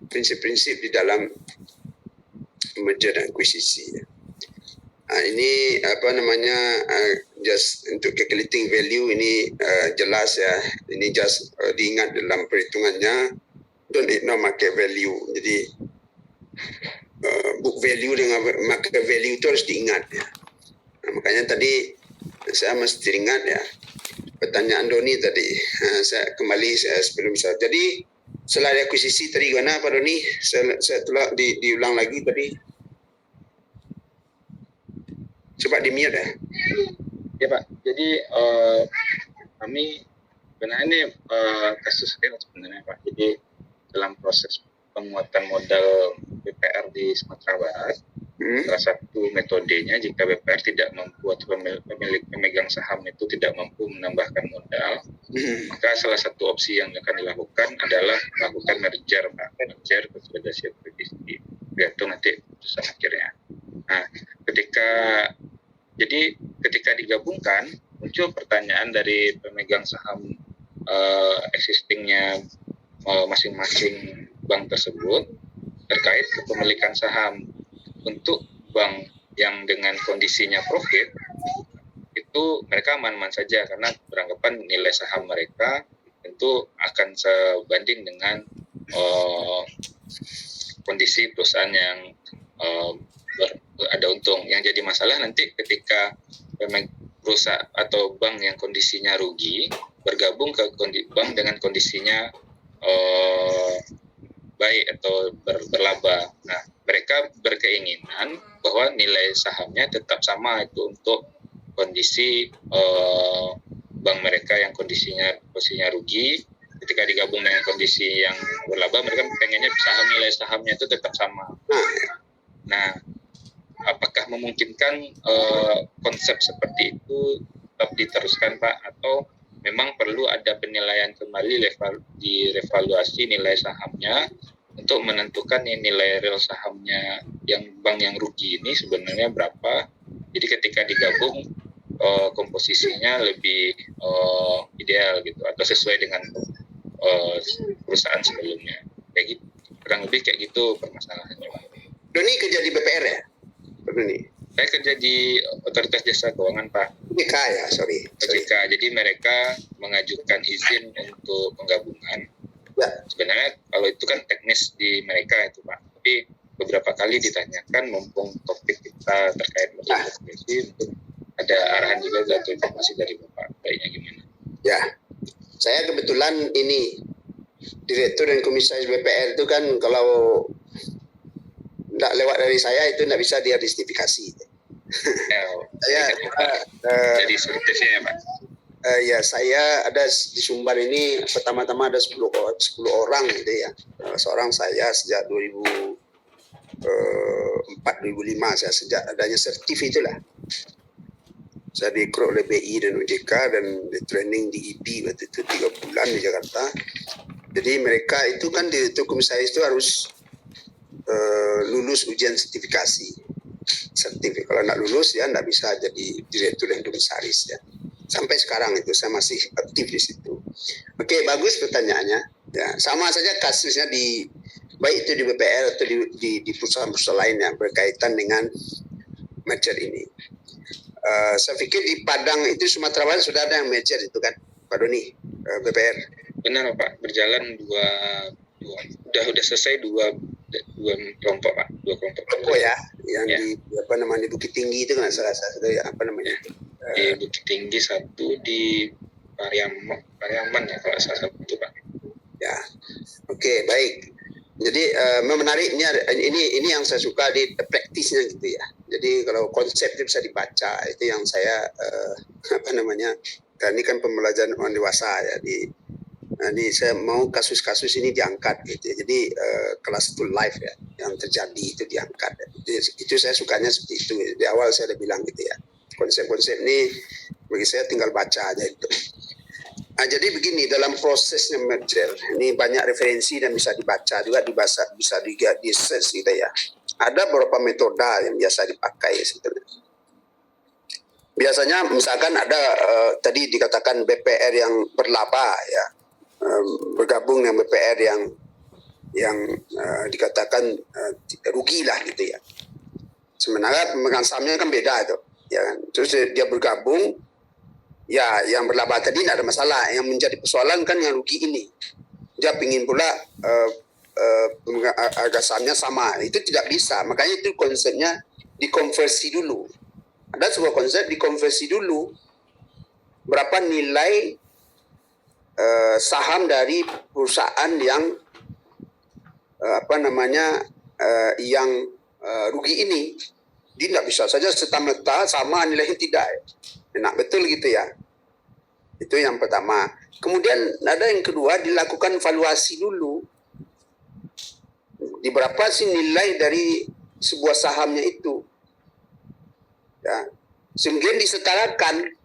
prinsip-prinsip di dalam merger dan akuisisi. Ya. Nah, ini just untuk calculating value ini jelas ya. Ini just diingat dalam perhitungannya, don't ignore market value. Jadi book value dengan market value itu harus diingat ya. Nah, makanya tadi saya mesti ingat ya pertanyaan Doni tadi. Saya sebelum saya. Jadi setelah akuisisi tadi gimana Pak Doni? Saya tolak diulang lagi tadi. Coba di-mute ya. Ya Pak, jadi kami sebenarnya ini kasus real sebenarnya Pak. Jadi dalam proses penguatan modal BPR di Sumatera Barat, salah satu metodenya jika BPR tidak mampu atau pemilik pemegang saham itu tidak mampu menambahkan modal, maka salah satu opsi yang akan dilakukan adalah melakukan merger Pak, merger konsolidasi akuisisi, tergantung nanti putusan akhirnya. Nah, ketika digabungkan, muncul pertanyaan dari pemegang saham existingnya masing-masing bank tersebut terkait kepemilikan saham. Untuk bank yang dengan kondisinya profit, itu mereka aman-aman saja karena beranggapan nilai saham mereka tentu akan sebanding dengan kondisi perusahaan yang ada untung. Yang jadi masalah nanti ketika perusahaan atau bank yang kondisinya rugi bergabung ke bank dengan kondisinya baik atau berlaba. Nah, mereka berkeinginan bahwa nilai sahamnya tetap sama itu untuk kondisi bank mereka yang posisinya rugi. Ketika digabung dengan kondisi yang berlaba, mereka pengennya nilai sahamnya itu tetap sama. Nah, apakah memungkinkan konsep seperti itu tetap diteruskan Pak, atau memang perlu ada penilaian kembali direvaluasi nilai sahamnya untuk menentukan nilai real sahamnya yang bank yang rugi ini sebenarnya berapa. Jadi ketika digabung komposisinya lebih ideal gitu, atau sesuai dengan perusahaan sebelumnya. Kayak gitu, kurang lebih kayak gitu permasalahannya Pak. Doni kerja di BPR ya? Doni. Saya kerja di Otoritas Jasa Keuangan Pak. OJK ya, sorry. OJK. Jadi mereka mengajukan izin untuk penggabungan. Ya. Sebenarnya kalau itu kan teknis di mereka itu Pak. Tapi beberapa kali ditanyakan mumpung topik kita terkait merger untuk ada arahan juga atau informasi dari Bapak. Baiknya gimana? Ya. Saya kebetulan ini Direktur dan Komisaris BPR itu kan kalau tidak lewat dari saya itu tidak bisa diidentifikasi. Jadi sertifikatnya ya Pak? Ya saya ada di Sumbar ini pertama-tama ada 10 orang gitu ya. Seorang saya sejak 2004-2005 saya sejak adanya sertif itulah. Saya direkrut oleh BI dan OJK dan di training di IB waktu itu 3 bulan di Jakarta. Jadi mereka itu kan Direktur Komisaris itu harus lulus ujian sertifikasi. Kalau nak lulus ya tidak bisa jadi Direktur dan Komisaris ya. Sampai sekarang itu saya masih aktif di situ. Oke, bagus pertanyaannya. Ya, sama saja kasusnya baik itu di BPR atau di perusahaan-perusahaan lain yang berkaitan dengan merger ini. Saya pikir di Padang itu Sumatera Barat sudah ada yang merger itu kan, Pak Doni, BPR. Benar Pak, berjalan udah selesai dua kelompok Pak, dua kelompok ya, yang ya. Di Bukit Tinggi itu kan salah satu ya di Bukit Tinggi, satu di Pariaman ya kalau salah satu Pak. Ya, oke, baik. Jadi menarik ini yang saya suka di praktisnya gitu ya. Jadi kalau konsep itu bisa dibaca, itu yang saya karena ini kan pembelajaran orang dewasa ya Nah, ini saya mau kasus-kasus ini diangkat gitu ya. Jadi kelas itu live ya, yang terjadi itu diangkat. Itu saya sukanya seperti itu. Di awal saya udah bilang gitu ya. Konsep-konsep ini bagi saya tinggal baca aja itu. Nah, jadi begini, dalam prosesnya merger, ini banyak referensi dan bisa dibaca juga, bisa di search gitu ya. Ada beberapa metode yang biasa dipakai sebetulnya. Biasanya misalkan ada tadi dikatakan BPR yang berlaba ya, bergabung dengan BPR yang dikatakan rugi lah gitu ya. Sebenarnya pemegang sahamnya kan beda tuh, ya kan. Terus dia bergabung, ya yang berlaba tadi tidak ada masalah. Yang menjadi persoalan kan yang rugi ini. Dia ingin pula harga sahamnya sama. Itu tidak bisa. Makanya itu konsepnya dikonversi dulu. Ada sebuah konsep dikonversi dulu. Berapa nilai saham dari perusahaan yang yang rugi ini. Dia tidak bisa saja serta-merta sama nilainya, tidak. Enak betul gitu ya. Itu yang pertama. Kemudian ada yang kedua, dilakukan valuasi dulu. Di berapa sih nilai dari sebuah sahamnya itu? Ya. Sehingga disetarakan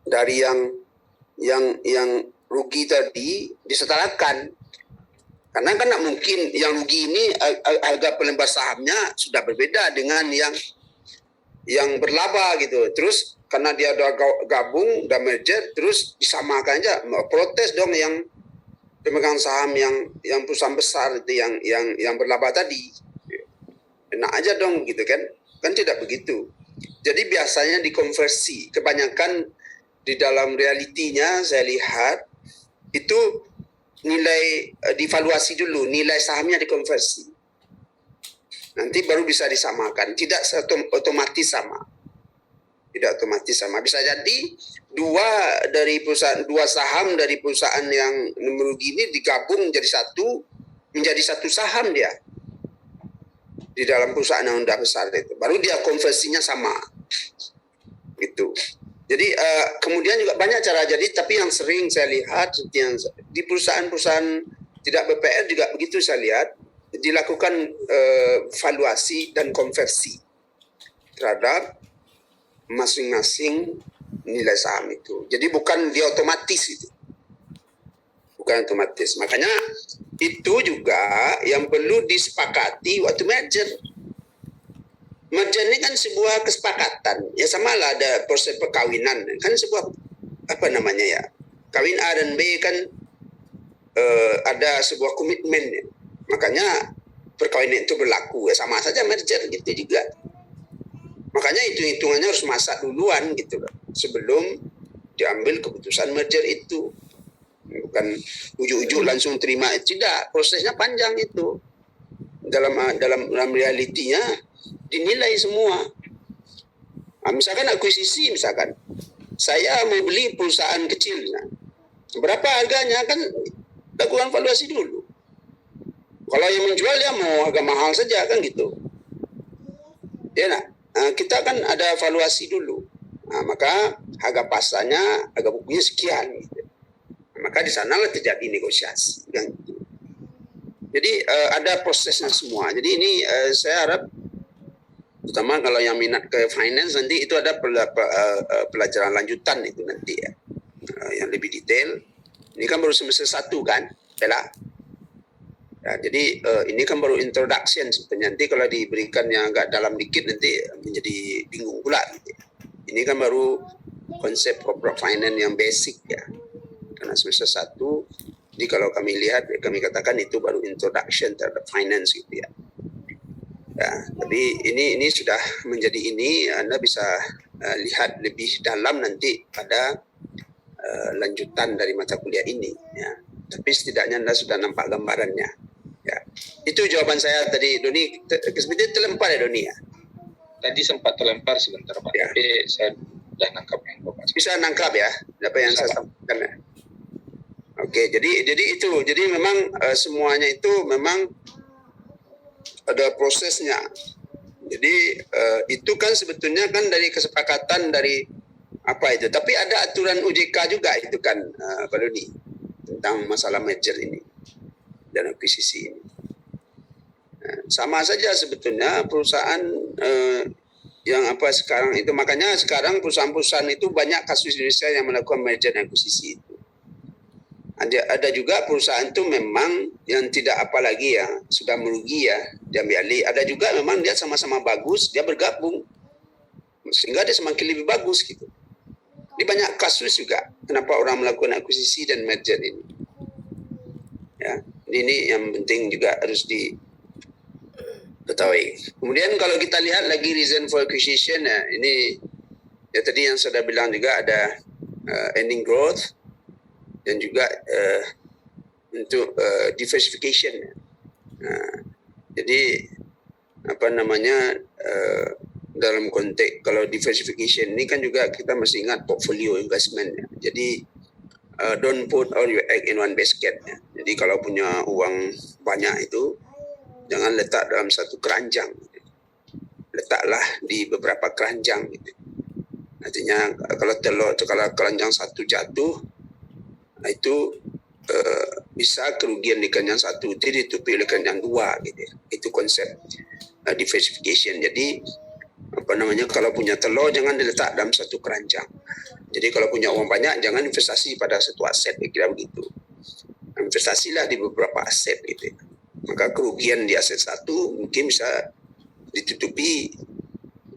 dari yang rugi tadi disetarakan. Karena kan tidak mungkin yang rugi ini harga pelembar sahamnya sudah berbeda dengan yang berlaba gitu. Terus karena dia udah gabung, udah merger, terus disamakan aja. Protes dong yang pemegang saham yang perusahaan besar itu yang berlaba tadi. Enak aja dong gitu kan. Kan tidak begitu. Jadi biasanya dikonversi. Kebanyakan di dalam realitinya saya lihat itu nilai divaluasi dulu, nilai sahamnya dikonversi. Nanti baru bisa disamakan. Tidak otomatis sama. Tidak otomatis sama. Bisa jadi dua saham dari perusahaan yang merugi ini digabung menjadi satu saham dia di dalam perusahaan yang udah besar itu. Baru dia konversinya sama. Gitu. Jadi kemudian juga banyak cara. Jadi tapi yang sering saya lihat yang di perusahaan-perusahaan tidak BPR juga begitu saya lihat dilakukan valuasi dan konversi terhadap masing-masing nilai saham itu. Jadi bukan dia otomatis itu. Bukan otomatis. Makanya itu juga yang perlu disepakati waktu merger. Merger ini kan sebuah kesepakatan. Ya sama lah ada proses perkawinan. Kan sebuah kawin A dan B kan ada sebuah komitmen. Makanya perkawinan itu berlaku. Ya sama saja merger gitu juga. Makanya hitungannya harus masak duluan gitu loh. Sebelum diambil keputusan merger itu. Bukan ujuk-ujuk langsung terima. Tidak, prosesnya panjang itu. Dalam realitinya dinilai semua. Misalkan akuisisi, misalkan saya mau beli perusahaan kecil, berapa harganya kan lakukan valuasi dulu. Kalau yang menjual dia mau harga mahal saja kan gitu. Ya kita kan ada valuasi dulu. Maka harga pasarnya, harga bukunya sekian. Gitu. Maka di sanalah terjadi negosiasi. Kan? Jadi ada prosesnya semua. Jadi ini saya harap, terutama kalau yang minat ke finance nanti itu ada pelajaran lanjutan itu nanti ya, yang lebih detail. Ini kan baru semester 1 kan, Bella. Ya, jadi ini kan baru introduction sebenarnya. Nanti kalau diberikan yang agak dalam dikit nanti menjadi bingung pula. Gitu. Ini kan baru konsep corporate finance yang basic ya. Karena semester 1, jadi kalau kami lihat, kami katakan itu baru introduction terhadap finance gitu ya. Ya, tapi ini sudah menjadi ini, Anda bisa lihat lebih dalam nanti pada lanjutan dari mata kuliah ini. Ya. Tapi setidaknya Anda sudah nampak gambarannya. Ya. Itu jawaban saya tadi, Doni. Seperti terlempar ya, Doni ya? Tadi sempat terlempar sebentar, Pak. Ya. Tapi saya sudah nangkap yang Bapak. Bisa nangkap ya, apa yang saya sampaikan ya. Oke, jadi itu. Jadi memang semuanya itu memang ada prosesnya. Jadi itu kan sebetulnya kan dari kesepakatan dari apa itu. Tapi ada aturan OJK juga itu kan, Pak Doni. tentang masalah merger ini dan akuisisi ini. Sama saja sebetulnya perusahaan yang apa sekarang itu, makanya sekarang perusahaan-perusahaan itu banyak kasus Indonesia yang melakukan merger dan akuisisi itu. Ada juga perusahaan itu memang yang tidak apa lagi ya, sudah merugi ya, diambil alih. Ada juga memang dia sama-sama bagus, dia bergabung sehingga dia semakin lebih bagus gitu. Ini banyak kasus juga kenapa orang melakukan akuisisi dan merger ini. Ya, ini yang penting juga harus diketahui. Kemudian kalau kita lihat lagi reason for acquisition, ya, ini ya tadi yang sudah bilang juga ada earning growth dan juga untuk diversification. Jadi apa namanya dalam konteks kalau diversification ini kan juga kita mesti ingat portfolio investment. Jadi don't put all your egg in one basket. Jadi kalau punya uang banyak itu jangan letak dalam satu keranjang. Letaklah di beberapa keranjang. Artinya kalau keranjang satu jatuh, itu bisa kerugian di keranjang satu itu ditutupi oleh keranjang dua gitu. Itu konsep diversification. Jadi apa namanya, kalau punya telur jangan diletak dalam satu keranjang. Jadi kalau punya uang banyak jangan investasi pada satu aset, kira begitu. Investasilah di beberapa aset gitu. Maka kerugian di aset satu mungkin bisa ditutupi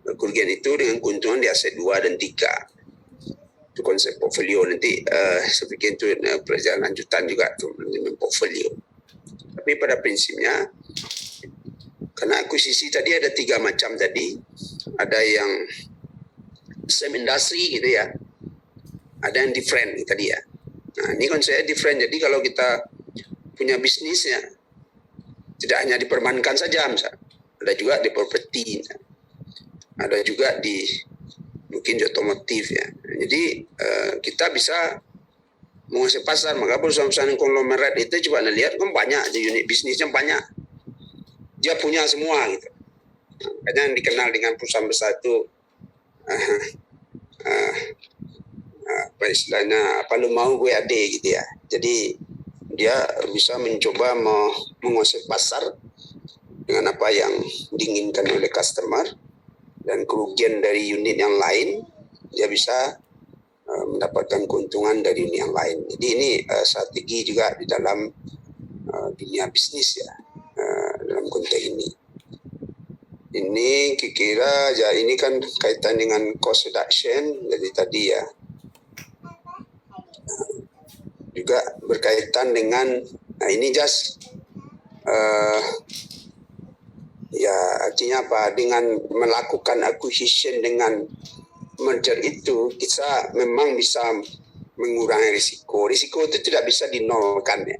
kerugian itu dengan keuntungan di aset 2 dan 3. Itu konsep portfolio. Nanti saya pikir itu pelajaran lanjutan juga dengan portfolio. Tapi pada prinsipnya, karena akuisisi tadi ada 3 macam tadi. Ada yang same industry gitu ya. Ada yang different tadi ya. Nah, ini konsepnya different. Jadi kalau kita punya bisnis ya, tidak hanya di perbankan saja misalnya. Ada juga di properti. Ada juga di mungkin di otomotif ya. Jadi kita bisa menguasai pasar. Maka perusahaan-perusahaan konglomerat itu coba lihat kan banyak, unit bisnisnya banyak. Dia punya semua gitu. Makanya yang dikenal dengan perusahaan besar itu apa istilahnya, apa lu mau gue ade gitu ya. Jadi dia bisa mencoba menguasai pasar dengan apa yang diinginkan oleh customer, dan kerugian dari unit yang lain dia bisa mendapatkan keuntungan dari unit yang lain. Jadi ini strategi juga di dalam dunia bisnis ya, dalam konteks ini. Ini kira-kira ya, ini kan kaitan dengan cost reduction. Jadi tadi ya juga berkaitan dengan ini just ya artinya apa, dengan melakukan acquisition dengan merger itu kita memang bisa mengurangi risiko. Risiko itu tidak bisa dinolkan ya.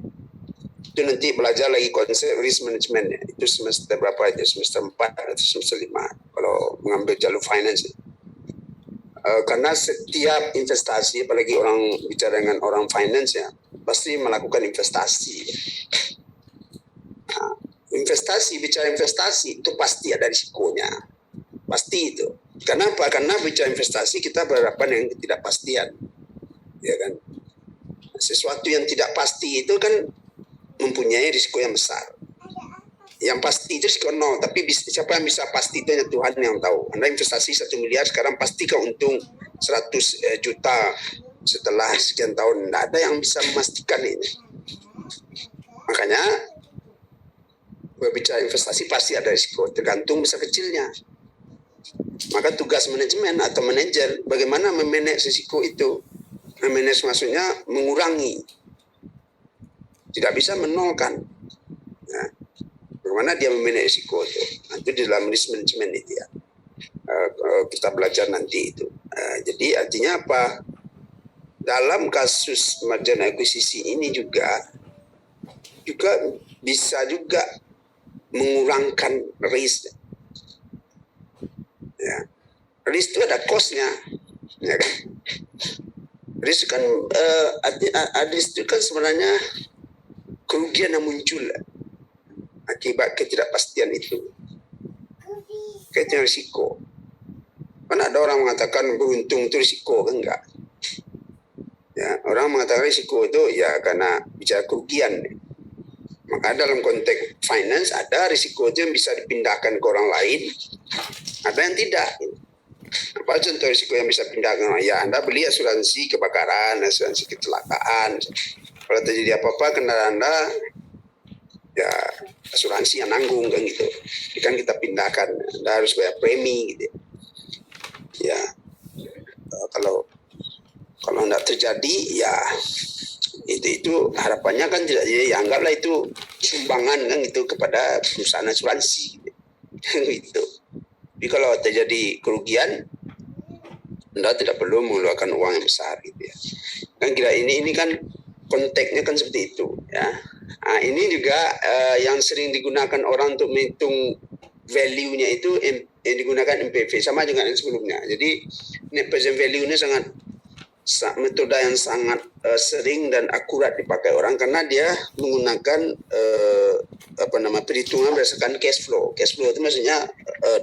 Itu nanti belajar lagi konsep risk management ya. Itu semester berapa aja, semester 4 atau semester 5 kalau mengambil jalur finance. Karena setiap investasi, apalagi orang bicara dengan orang finance ya, pasti melakukan investasi. Nah, bicara investasi itu pasti ada risikonya. Pasti itu. Kenapa? Karena bicara investasi kita berhadapan dengan ketidakpastian. Ya kan? Sesuatu yang tidak pasti itu kan mempunyai risiko yang besar. Yang pasti itu risiko 0, tapi siapa yang bisa pasti itu hanya Tuhan yang tahu. Anda investasi 1 miliar sekarang pasti kau untung 100 juta setelah sekian tahun. Tidak ada yang bisa memastikan ini. Makanya berbicara investasi pasti ada risiko, tergantung besar kecilnya. Maka tugas manajemen atau manajer bagaimana memanage risiko itu. Memanage maksudnya mengurangi. Tidak bisa menolkan. Ya. Bagaimana dia memanage risiko itu. Itu di dalam risk management itu ya. Kita belajar nanti itu. Jadi artinya apa? Dalam kasus merger dan akuisisi ini juga bisa juga mengurangkan risk. Ya. Risk itu ada cost-nya. Ya kan? Risk kan risk itu kan sebenarnya kerugian yang muncul akibat ketidakpastian itu. Kaitan risiko. Kan ada orang mengatakan beruntung itu risiko, kan enggak? Ya, Orang mengatakan risiko itu ya karena bicara kerugian. Maka dalam konteks finance ada risiko itu yang bisa dipindahkan ke orang lain, ada yang tidak. Apa contoh risiko yang bisa dipindahkan? Ya Anda beli asuransi kebakaran, asuransi kecelakaan. Kalau terjadi apa-apa kendaraan Anda, ya asuransi yang nanggung kan gitu. Ini kan kita pindahkan, Anda harus bayar premi gitu. Ya kalau tidak terjadi ya itu harapannya kan tidak jadi, ya anggaplah itu sumbangan kan itu kepada perusahaan asuransi gitu. Tapi kalau terjadi kerugian, Anda tidak perlu mengeluarkan uang yang besar gitu ya. Kan kira ini kan konteksnya kan seperti itu ya. Nah, ini juga yang sering digunakan orang untuk menghitung value-nya itu yang digunakan MPV sama dengan yang sebelumnya. Jadi net present value-nya sangat metode yang sangat sering dan akurat dipakai orang karena dia menggunakan perhitungan berdasarkan cash flow. Cash flow itu maksudnya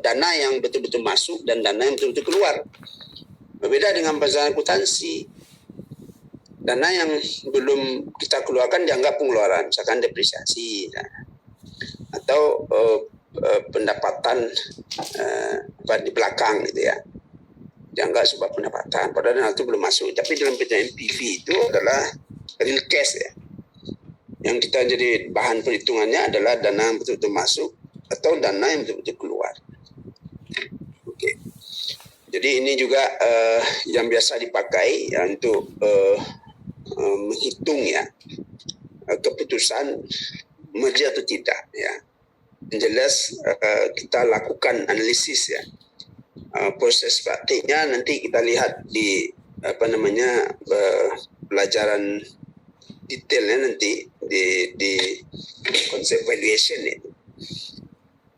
dana yang betul-betul masuk dan dana yang betul-betul keluar. Berbeda dengan pasar akuntansi. Dana yang belum kita keluarkan dianggap pengeluaran, misalkan depresiasi atau pendapatan di belakang gitu ya. Dianggap sebab pendapatan, padahal dana itu belum masuk. Tapi dalam MPV itu adalah real cash ya. Yang kita jadi bahan perhitungannya adalah dana yang betul-betul masuk atau dana yang betul-betul keluar. Oke. Jadi ini juga yang biasa dipakai ya, untuk menghitung ya keputusan merger atau tidak ya. Yang jelas kita lakukan analisis ya. Proses praktiknya nanti kita lihat di pelajaran detailnya nanti di konsep valuation itu.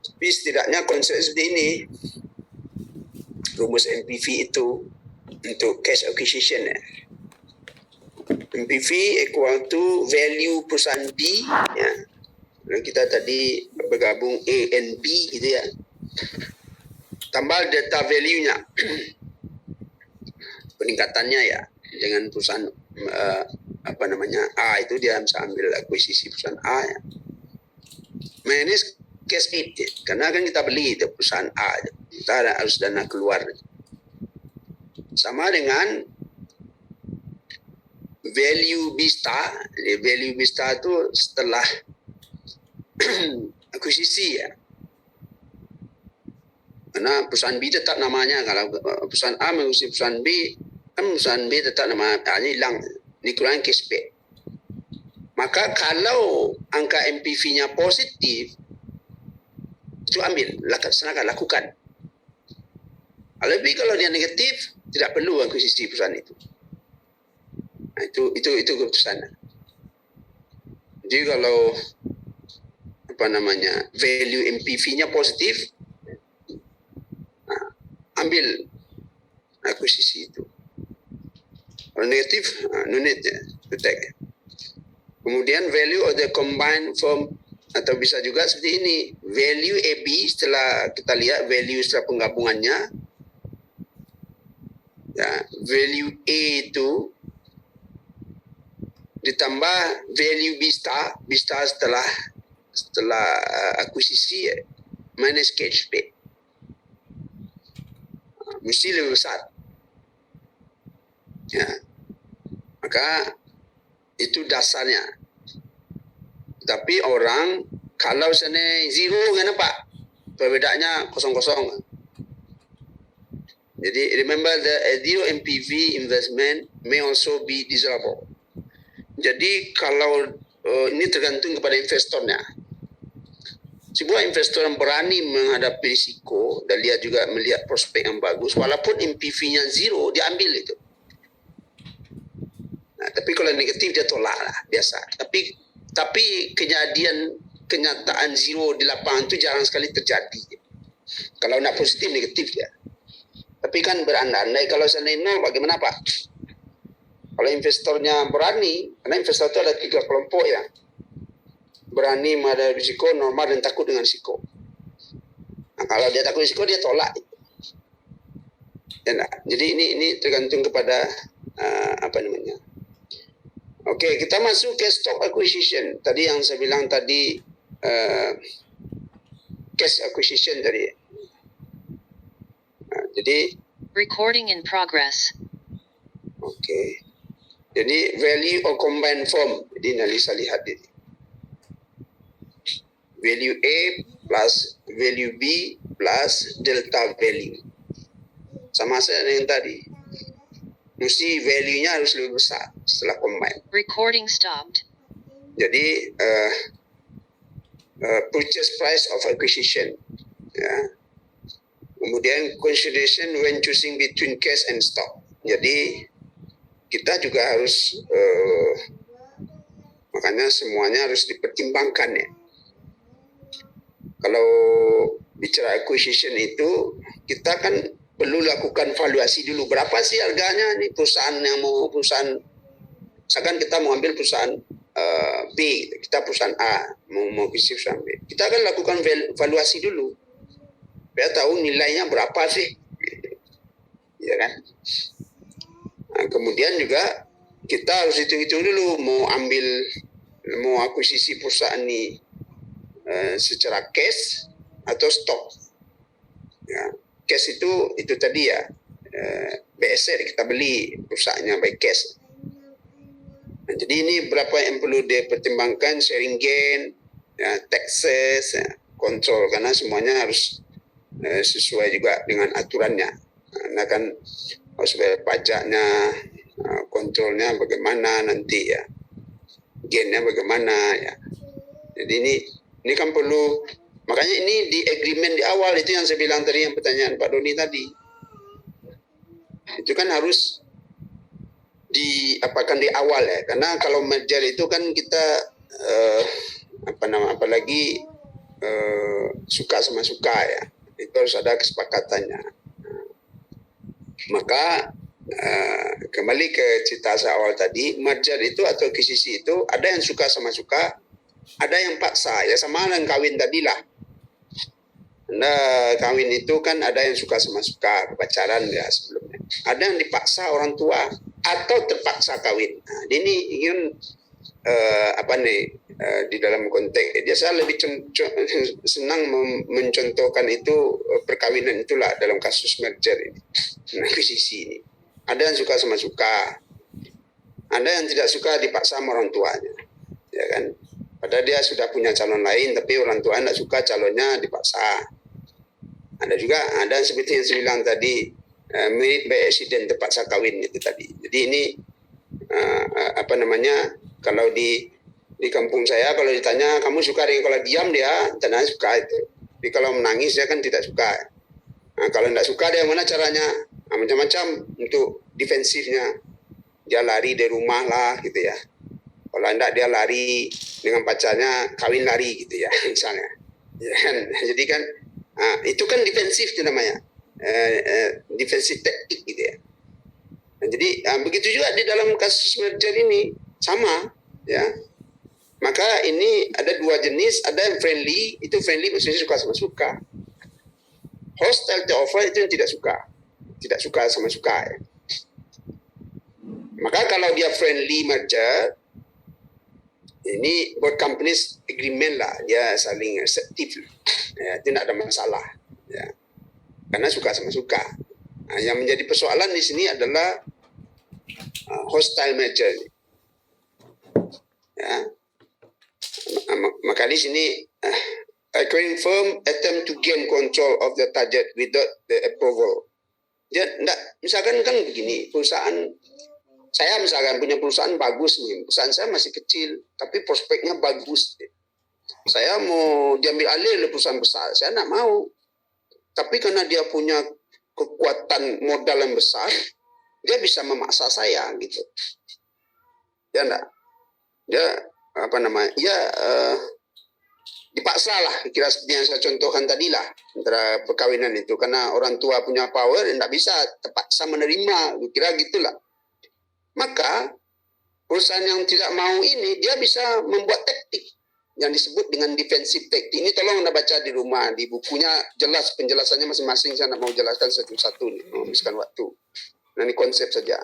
Tapi setidaknya konsep seperti ini, rumus MPV itu untuk cash acquisition ya. MPV equal to value perusahaan B ya. Dan kita tadi bergabung A and B gitu ya. Tambah data value-nya, peningkatannya ya dengan perusahaan A itu dia bisa ambil akuisisi perusahaan A ya. Minus cash in karena kan kita beli itu perusahaan A, kita harus dana keluar. Sama dengan value B star, value B star itu setelah akuisisi ya. Karena perusahaan B tetap namanya, kalau perusahaan A mengusir perusahaan B, kan perusahaan B tetap nama A-nya hilang, dikurangi cash back. Maka kalau angka MPV-nya positif, itu ambil, lakukan. Lebih kalau dia negatif, tidak perlu akuisisi perusahaan itu. Nah, itu keputusan. Jadi kalau value MPV-nya positif, ambil akuisisi itu. Kalau negatif, no need to take. Kemudian value of the combined firm, atau bisa juga seperti ini, value AB setelah kita lihat value setelah penggabungannya, ya, value A itu ditambah value B star setelah akuisisi minus cash back. Mesti lebih besar. Ya. Maka itu dasarnya. Tapi orang kalau sana zero kenapa? Perbedaannya kosong-kosong. Jadi remember the zero MPV investment may also be desirable. Jadi kalau ini tergantung kepada investornya. Sebuah investor yang berani menghadapi risiko dan dia juga melihat prospek yang bagus, walaupun MPV-nya zero, dia ambil itu. Nah, tapi kalau negatif dia tolak lah, biasa. Tapi kenyataan zero di lapangan itu jarang sekali terjadi. Kalau nak positif negatif ya. Tapi kan berandai-andai kalau seandainya nol, bagaimana Pak? Kalau investornya berani, karena investor itu ada 3 kelompok ya. Berani menghadapi risiko, normal dan takut dengan risiko. Nah, kalau dia takut risiko dia tolak. Ya, nah. Jadi ini tergantung kepada Oke, kita masuk ke stock acquisition. Tadi yang saya bilang tadi cash acquisition tadi. Jadi Recording in progress. oke. Jadi value or combined form. Jadi Nalisa lihat ini. Value A plus value B plus delta value. Sama saja dengan tadi. Mesti value-nya harus lebih besar setelah combine. Recording stopped. Jadi purchase price of acquisition. Ya. Kemudian consideration when choosing between cash and stock. Jadi kita juga harus makanya semuanya harus dipertimbangkan ya. Kalau bicara acquisition itu kita kan perlu lakukan valuasi dulu. Berapa sih harganya nih perusahaan misalkan kita mau ambil perusahaan B, kita perusahaan A, mau perusahaan B. Kita akan lakukan valuasi dulu. Biar tahu nilainya berapa sih. Ya kan? Nah, kemudian juga kita harus hitung-hitung dulu mau akuisisi perusahaan ini secara cash atau stok. Ya, cash itu tadi ya BSR kita beli perusahaannya by cash. Nah, jadi ini berapa yang perlu dipertimbangkan, sharing gain, ya, taxes, ya, kontrol karena semuanya harus sesuai juga dengan aturannya. Nah kan supaya pajaknya, kontrolnya bagaimana nanti ya, gainnya bagaimana ya. Jadi ini kan perlu, makanya ini di agreement di awal itu yang saya bilang tadi, yang pertanyaan Pak Doni tadi. Itu kan harus diapakan di awal ya, karena kalau merger itu kan kita apalagi suka sama suka ya, itu harus ada kesepakatannya. Maka kembali ke cerita saya awal tadi, merger itu atau akuisisi itu ada yang suka sama suka, ada yang paksa, ya sama dengan kawin tadilah. Nah, kawin itu kan ada yang suka sama suka, pacaran ya sebelumnya. Ada yang dipaksa orang tua atau terpaksa kawin. Nah, ini ingin di dalam konteks dia saya lebih senang mencontohkan itu perkawinan itulah dalam kasus merger ini, akuisisi ini. Ada yang suka sama suka, ada yang tidak suka dipaksa sama orang tuanya, ya kan? Padahal dia sudah punya calon lain, tapi orang tua tidak suka calonnya dipaksa. Ada juga, ada seperti yang saya bilang tadi, married by accident, terpaksa kawin itu tadi. Jadi ini kalau di kampung saya kalau ditanya kamu suka dengan, kalau diam dia tanda suka itu. Tapi kalau menangis dia kan tidak suka. Nah, kalau tidak suka dia mana caranya? Nah, macam-macam untuk defensifnya. Dia lari dari rumah lah gitu ya. Kalau tidak dia lari dengan pacarnya, kawin lari gitu ya misalnya. Ya kan? Jadi kan itu kan defensif itu namanya. Defensif taktik gitu ya. Nah, jadi begitu juga di dalam kasus merger ini sama ya. Maka ini ada dua jenis, ada yang friendly, itu friendly maksudnya suka sama suka. Hostile takeover itu yang tidak suka sama suka ya. Maka kalau dia friendly merger, ini both companies agreement lah, dia saling receptive, ya, tidak ada masalah, ya, karena suka sama suka. Nah, yang menjadi persoalan di sini adalah hostile merger, ya. Maka di sini acquiring firm attempt to gain control of the target without the approval. Dia misalkan kan begini, perusahaan saya misalkan punya perusahaan bagus nih, perusahaan saya masih kecil, tapi prospeknya bagus. Saya mau diambil alih oleh perusahaan besar, saya tidak mau. Tapi karena dia punya kekuatan modal yang besar, dia bisa memaksa saya gitu. Ya enggak? Dia dipaksa lah, kira seperti yang saya contohkan tadi lah, antara perkawinan itu, karena orang tua punya power, tidak bisa terpaksa menerima, kira gitulah. Maka perusahaan yang tidak mau ini, dia bisa membuat taktik yang disebut dengan defensive taktik. Ini tolong Anda baca di rumah, di bukunya jelas penjelasannya masing-masing. Saya tidak mau jelaskan satu-satu nih, menghabiskan waktu. Nah, ini konsep saja.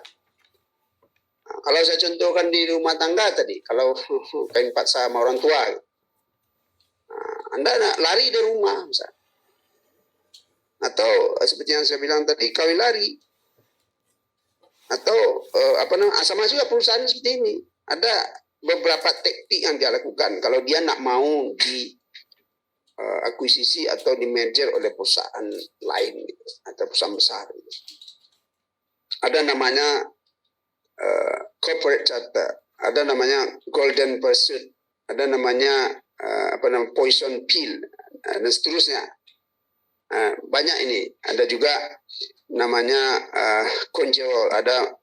Kalau saya contohkan di rumah tangga tadi, kalau kawin paksa sama orang tua, Anda nak lari dari rumah, misalnya. Atau seperti yang saya bilang tadi, kawin lari. Atau sama juga perusahaan seperti ini. Ada beberapa taktik yang dia lakukan. Kalau dia nak mau di akuisisi atau di merger oleh perusahaan lain gitu, atau perusahaan besar. Gitu. Ada namanya corporate charter, ada namanya golden pursuit, ada namanya poison pill, dan seterusnya. Banyak ini. Ada juga namanya control, ada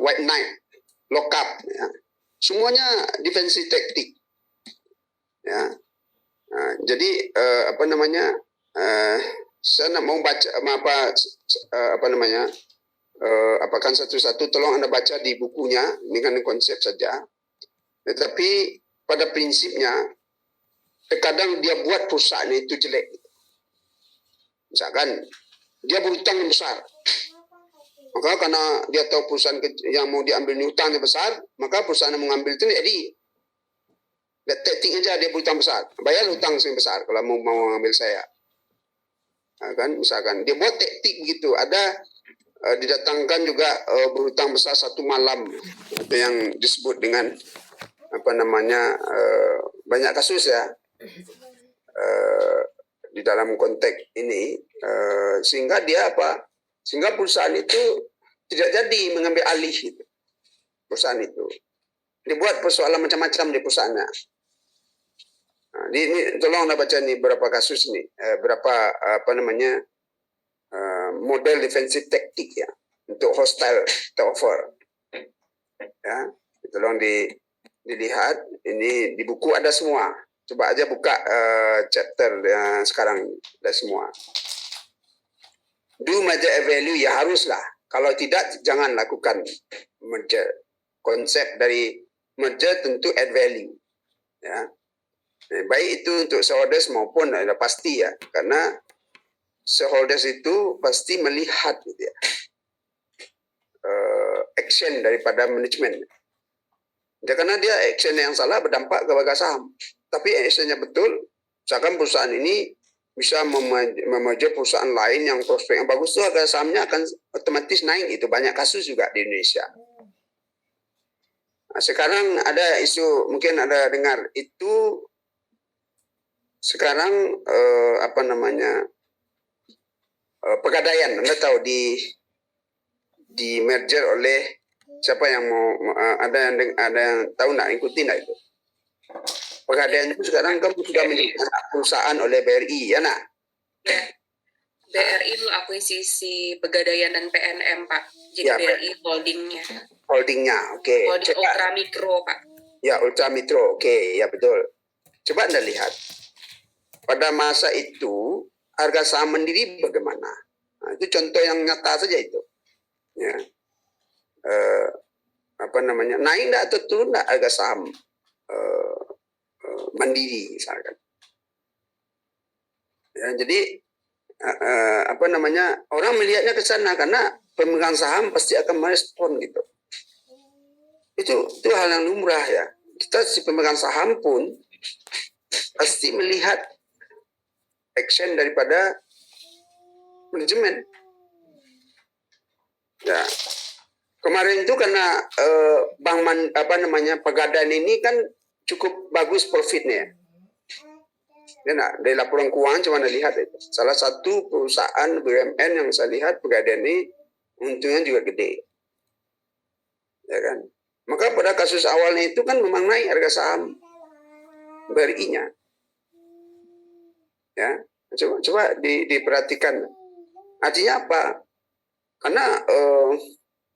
white knight, lock up. Ya. Semuanya defensive taktik. Ya. Jadi saya nak mau baca apakan satu-satu, tolong Anda baca di bukunya dengan konsep saja. Tetapi pada prinsipnya terkadang dia buat perusahaan itu jelek. Misalkan dia berhutang yang besar, maka karena dia tahu perusahaan yang mau diambil ini hutangnya besar, maka perusahaan yang mengambil itu jadi taktik aja, dia berhutang besar, bayar hutang yang besar kalau mau mengambil saya. Kan misalkan dia buat taktik begitu. Ada didatangkan juga berhutang besar satu malam, itu yang disebut dengan banyak kasus ya di dalam konteks ini, sehingga sehingga perusahaan itu tidak jadi mengambil alih itu. Perusahaan itu dibuat persoalan macam-macam di perusahaannya. Ini tolong Anda baca nih berapa kasus nih, berapa model defensive taktik ya untuk hostile takeover. Ya, tolong dilihat ini di buku ada semua. Coba aja buka chapter yang sekarang, ada semua. Do merger add value, ya haruslah. Kalau tidak jangan lakukan merger. Konsep dari merger tentu add value. Ya. Baik itu untuk shareholders maupun pasti ya, karena shareholders itu pasti melihat gitu ya, action daripada manajemen. Ya, karena dia action yang salah berdampak kepada saham. Tapi actionnya betul, misalkan perusahaan ini bisa memerger perusahaan lain yang prospek yang bagus, itu harga sahamnya akan otomatis naik. Itu banyak kasus juga di Indonesia. Nah, sekarang ada isu, mungkin ada dengar itu. Sekarang Pegadaian, Anda tahu di merger oleh siapa yang mau ada yang tahu nak ikuti nak itu. Pegadaian itu sekarang kan sudah menjadi anak perusahaan oleh BRI, ya nak? Ya. BRI itu akuisisi Pegadaian dan PNM, Pak. Jadi Ya, BRI holdingnya. Holdingnya, oke. Holding Ultra Mikro, Pak. Ya, Ultra Mikro, oke, ya betul. Coba Anda lihat. Pada masa itu harga saham Mandiri bagaimana? Nah, itu contoh yang nyata saja itu. Ya. Naik enggak atau turun enggak harga saham Mandiri misalkan. Ya, jadi orang melihatnya ke sana karena pemegang saham pasti akan merespon gitu. Itu hal yang lumrah ya. Kita si pemegang saham pun pasti melihat action daripada manajemen. Ya. Kemarin itu karena Pegadaian ini kan cukup bagus profitnya. Ya, dari laporan keuangan cuma lihat itu. Salah satu perusahaan BUMN yang saya lihat Pegadaian ini untungnya juga gede. Ya kan? Maka pada kasus awalnya itu kan memang naik harga saham BRI-nya. Ya, coba diperhatikan. Artinya apa? Karena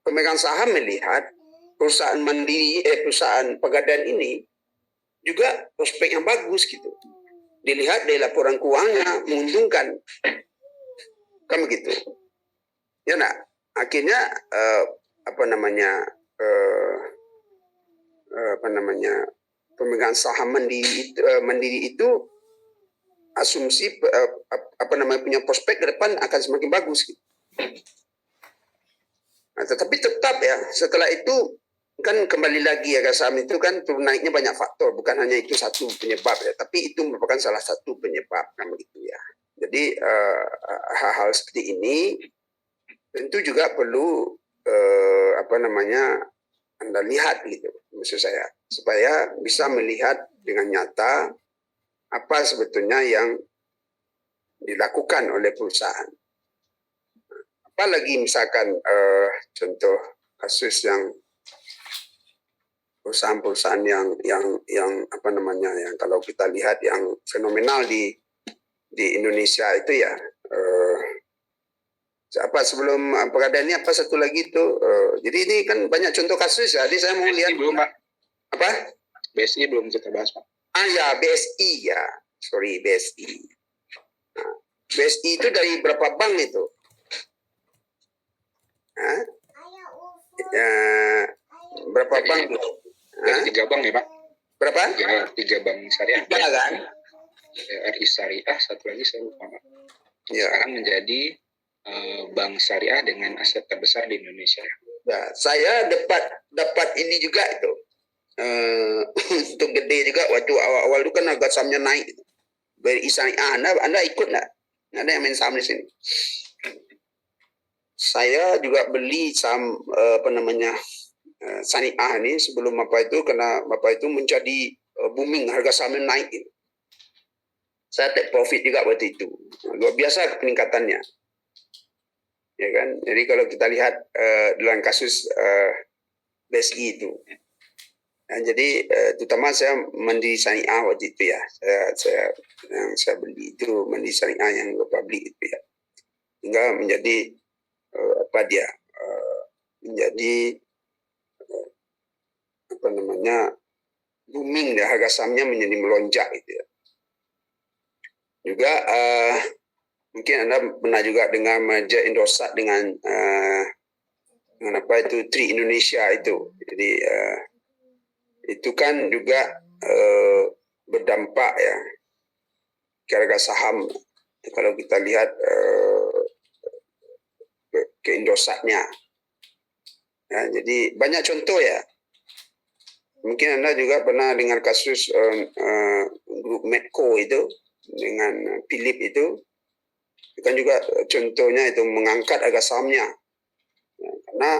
pemegang saham melihat perusahaan perusahaan Pegadaian ini juga prospek yang bagus gitu. Dilihat dari laporan keuangannya menguntungkan. Kan begitu. Ya nak, akhirnya pemegang saham Mandiri itu asumsi punya prospek ke depan akan semakin bagus gitu. Nah, tetapi tetap ya, setelah itu kan kembali lagi harga saham itu kan turun naiknya banyak faktor, bukan hanya itu satu penyebab ya, tapi itu merupakan salah satu penyebab kan begitu ya. Jadi hal-hal seperti ini tentu juga perlu Anda lihat gitu, maksud saya, supaya bisa melihat dengan nyata apa sebetulnya yang dilakukan oleh perusahaan. Apalagi misalkan contoh kasus yang perusahaan-perusahaan yang kalau kita lihat yang fenomenal di Indonesia itu ya, sebelum pegadaian ini apa satu lagi itu, jadi ini kan banyak contoh kasus ya, jadi saya mau BSI lihat belum, Pak. apa? BSI belum kita bahas, Pak. BSI ya, sorry BSI. Nah, BSI itu dari berapa bank itu? Berapa bank itu? Dari 3 bank ya, Pak. Berapa? 3 bank syariah. 3 kan? RI Syariah, satu lagi saya lupa, Pak. Ya. Sekarang menjadi bank syariah dengan aset terbesar di Indonesia. Nah, saya dapat ini juga itu. Untuk gede juga waktu awal-awal itu kan harga sahamnya naik. BRI Syariah, Anda ikut nggak? Ada yang main saham di sini. Saya juga beli saham Syariah ini sebelum karena Bapak itu menjadi booming, harga sahamnya naik. Saya take profit juga waktu itu. Luar biasa peningkatannya. Ya kan? Jadi kalau kita lihat dalam kasus BSI itu. Nah, jadi terutama saya Mandiri Syariah waktu itu ya. Saya beli itu Mandiri Syariah yang publik itu ya. Hingga menjadi menjadi booming ya, harga sahamnya menjadi melonjak gitu ya. Juga mungkin Anda pernah juga dengar merger Indosat dengan Tri Indonesia itu. Jadi itu kan juga berdampak ya ke harga saham. Kalau kita lihat ke Indosatnya. Ya, jadi banyak contoh ya. Mungkin Anda juga pernah dengar kasus grup Medco itu dengan Philip itu kan juga contohnya itu mengangkat harga sahamnya ya, karena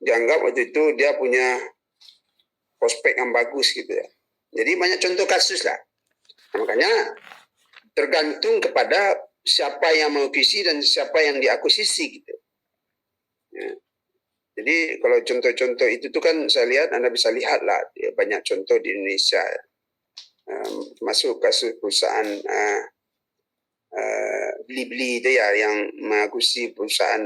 dianggap waktu itu dia punya prospek yang bagus gitu ya. Jadi banyak contoh kasus lah. Nah, makanya tergantung kepada siapa yang mengakuisisi dan siapa yang diakuisisi gitu. Ya. Jadi kalau contoh-contoh itu tuh kan saya lihat, Anda bisa lihat lah ya, banyak contoh di Indonesia ya. Masuk kasus perusahaan beli-beli itu ya yang mengakuisisi perusahaan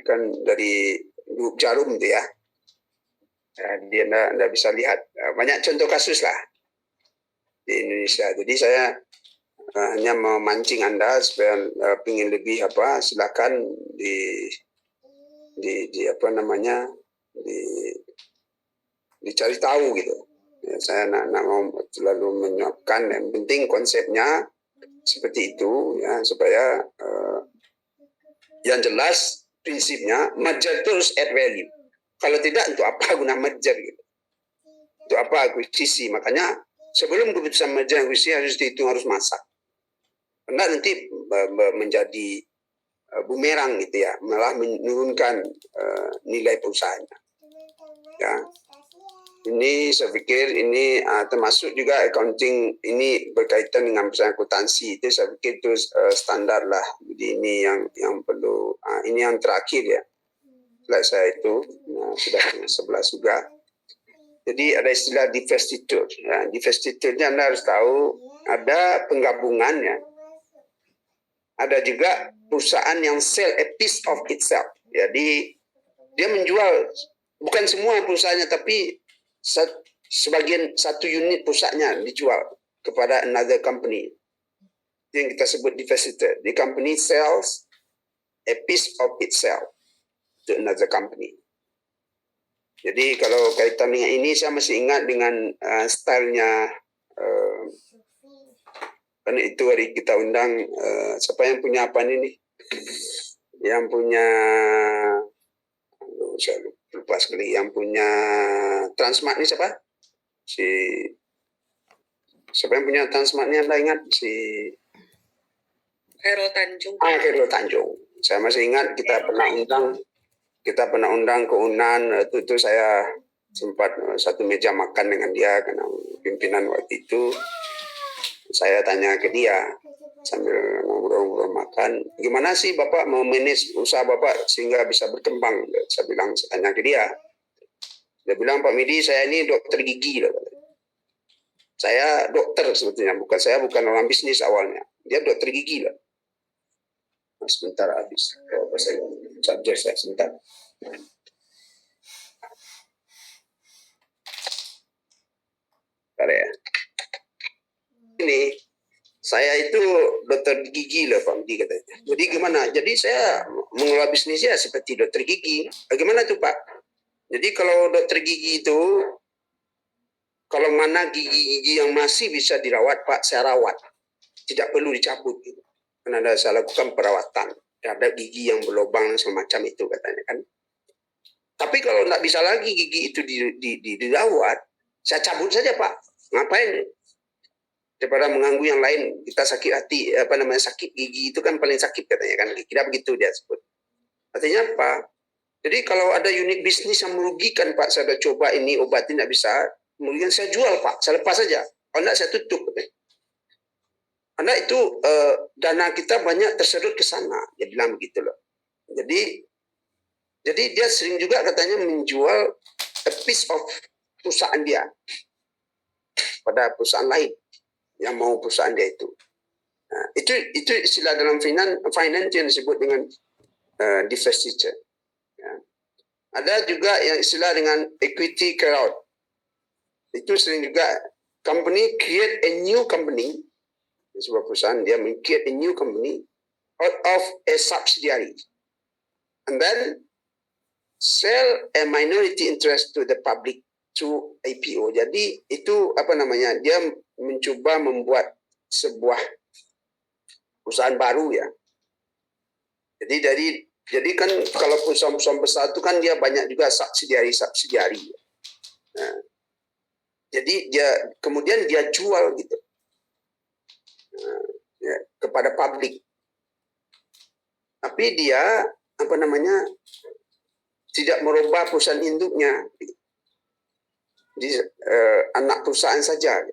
kan dari grup Jarum itu ya. Dia anda bisa lihat banyak contoh kasus lah di Indonesia. Jadi saya hanya memancing Anda supaya ingin lebih silakan dicari tahu gitu. Ya, saya nak mau selalu menyuapkan, yang penting konsepnya seperti itu ya, supaya yang jelas prinsipnya merger terus add value. Kalau tidak, untuk apa guna merger gitu? Untuk apa akuisisi? Makanya sebelum keputusan merger akuisisi harus dihitung, harus masak. Karena nanti menjadi bumerang gitu ya, malah menurunkan nilai perusahaannya. Ya. Ini saya pikir ini termasuk juga accounting ini berkaitan dengan perusahaan akuntansi itu, saya pikir itu standar lah. Jadi ini yang perlu, ini yang terakhir ya. Slide saya itu sudah 11 juga. Jadi ada istilah divestiture. Ya, divestiture-nya Anda harus tahu ada penggabungannya. Ada juga perusahaan yang sell a piece of itself. Jadi dia menjual bukan semua perusahaannya, tapi sebagian satu unit perusahaannya dijual kepada another company. Itu yang kita sebut divestiture. The company sells a piece of itself to another company. Jadi kalau kaitan dengan ini, saya masih ingat dengan stylenya, karena itu hari kita undang siapa yang punya apa ini nih? Yang punya, saya lupa sekali, yang punya Transmart ini siapa? Siapa yang punya Transmart ini, Anda ingat? Khairul Tanjung. Khairul Tanjung. Saya masih ingat kita pernah undang ke UNAN, itu saya sempat satu meja makan dengan dia karena pimpinan waktu itu. Saya tanya ke dia sambil ngobrol-ngobrol makan, gimana sih Bapak mau manage usaha Bapak sehingga bisa berkembang? Saya tanya ke dia. Dia bilang, Pak Midi, saya ini dokter gigi. Saya dokter sebetulnya, saya bukan orang bisnis awalnya. Dia dokter gigi lah. Sebentar habis. Subjek saya sebentar. Ya. Ini saya itu dokter gigi lah Pak Midi katanya. Jadi gimana? Jadi saya mengelola bisnisnya seperti dokter gigi. Bagaimana tuh Pak? Jadi kalau dokter gigi itu, kalau mana gigi-gigi yang masih bisa dirawat Pak, saya rawat. Tidak perlu dicabut gitu. Karena saya lakukan perawatan terhadap gigi yang berlubang semacam itu katanya kan. Tapi kalau tidak bisa lagi gigi itu dirawat, saya cabut saja Pak. Ngapain? Daripada mengganggu yang lain, kita sakit hati, sakit gigi itu kan paling sakit katanya kan. Kira begitu dia sebut. Artinya apa? Jadi kalau ada unit bisnis yang merugikan Pak, saya sudah coba ini obat tidak bisa, kemudian saya jual Pak, saya lepas saja. Kalau tidak saya tutup. Karena itu dana kita banyak tersedot ke sana, dia bilang begitu loh. Jadi dia sering juga katanya menjual a piece of perusahaan dia pada perusahaan lain yang mau perusahaan dia itu. Nah, itu istilah dalam finance yang disebut dengan divestiture. Ya. Ada juga yang istilah dengan equity carry-out. Itu sering juga company create a new company, sebuah perusahaan dia create a new company out of a subsidiary and then sell a minority interest to the public through IPO. Jadi itu dia mencoba membuat sebuah perusahaan baru ya. Jadi kan kalau perusahaan besar itu kan dia banyak juga subsidiari. Nah, jadi kemudian dia jual gitu ya, kepada publik. Tapi dia tidak merubah perusahaan induknya. Jadi anak perusahaan saja.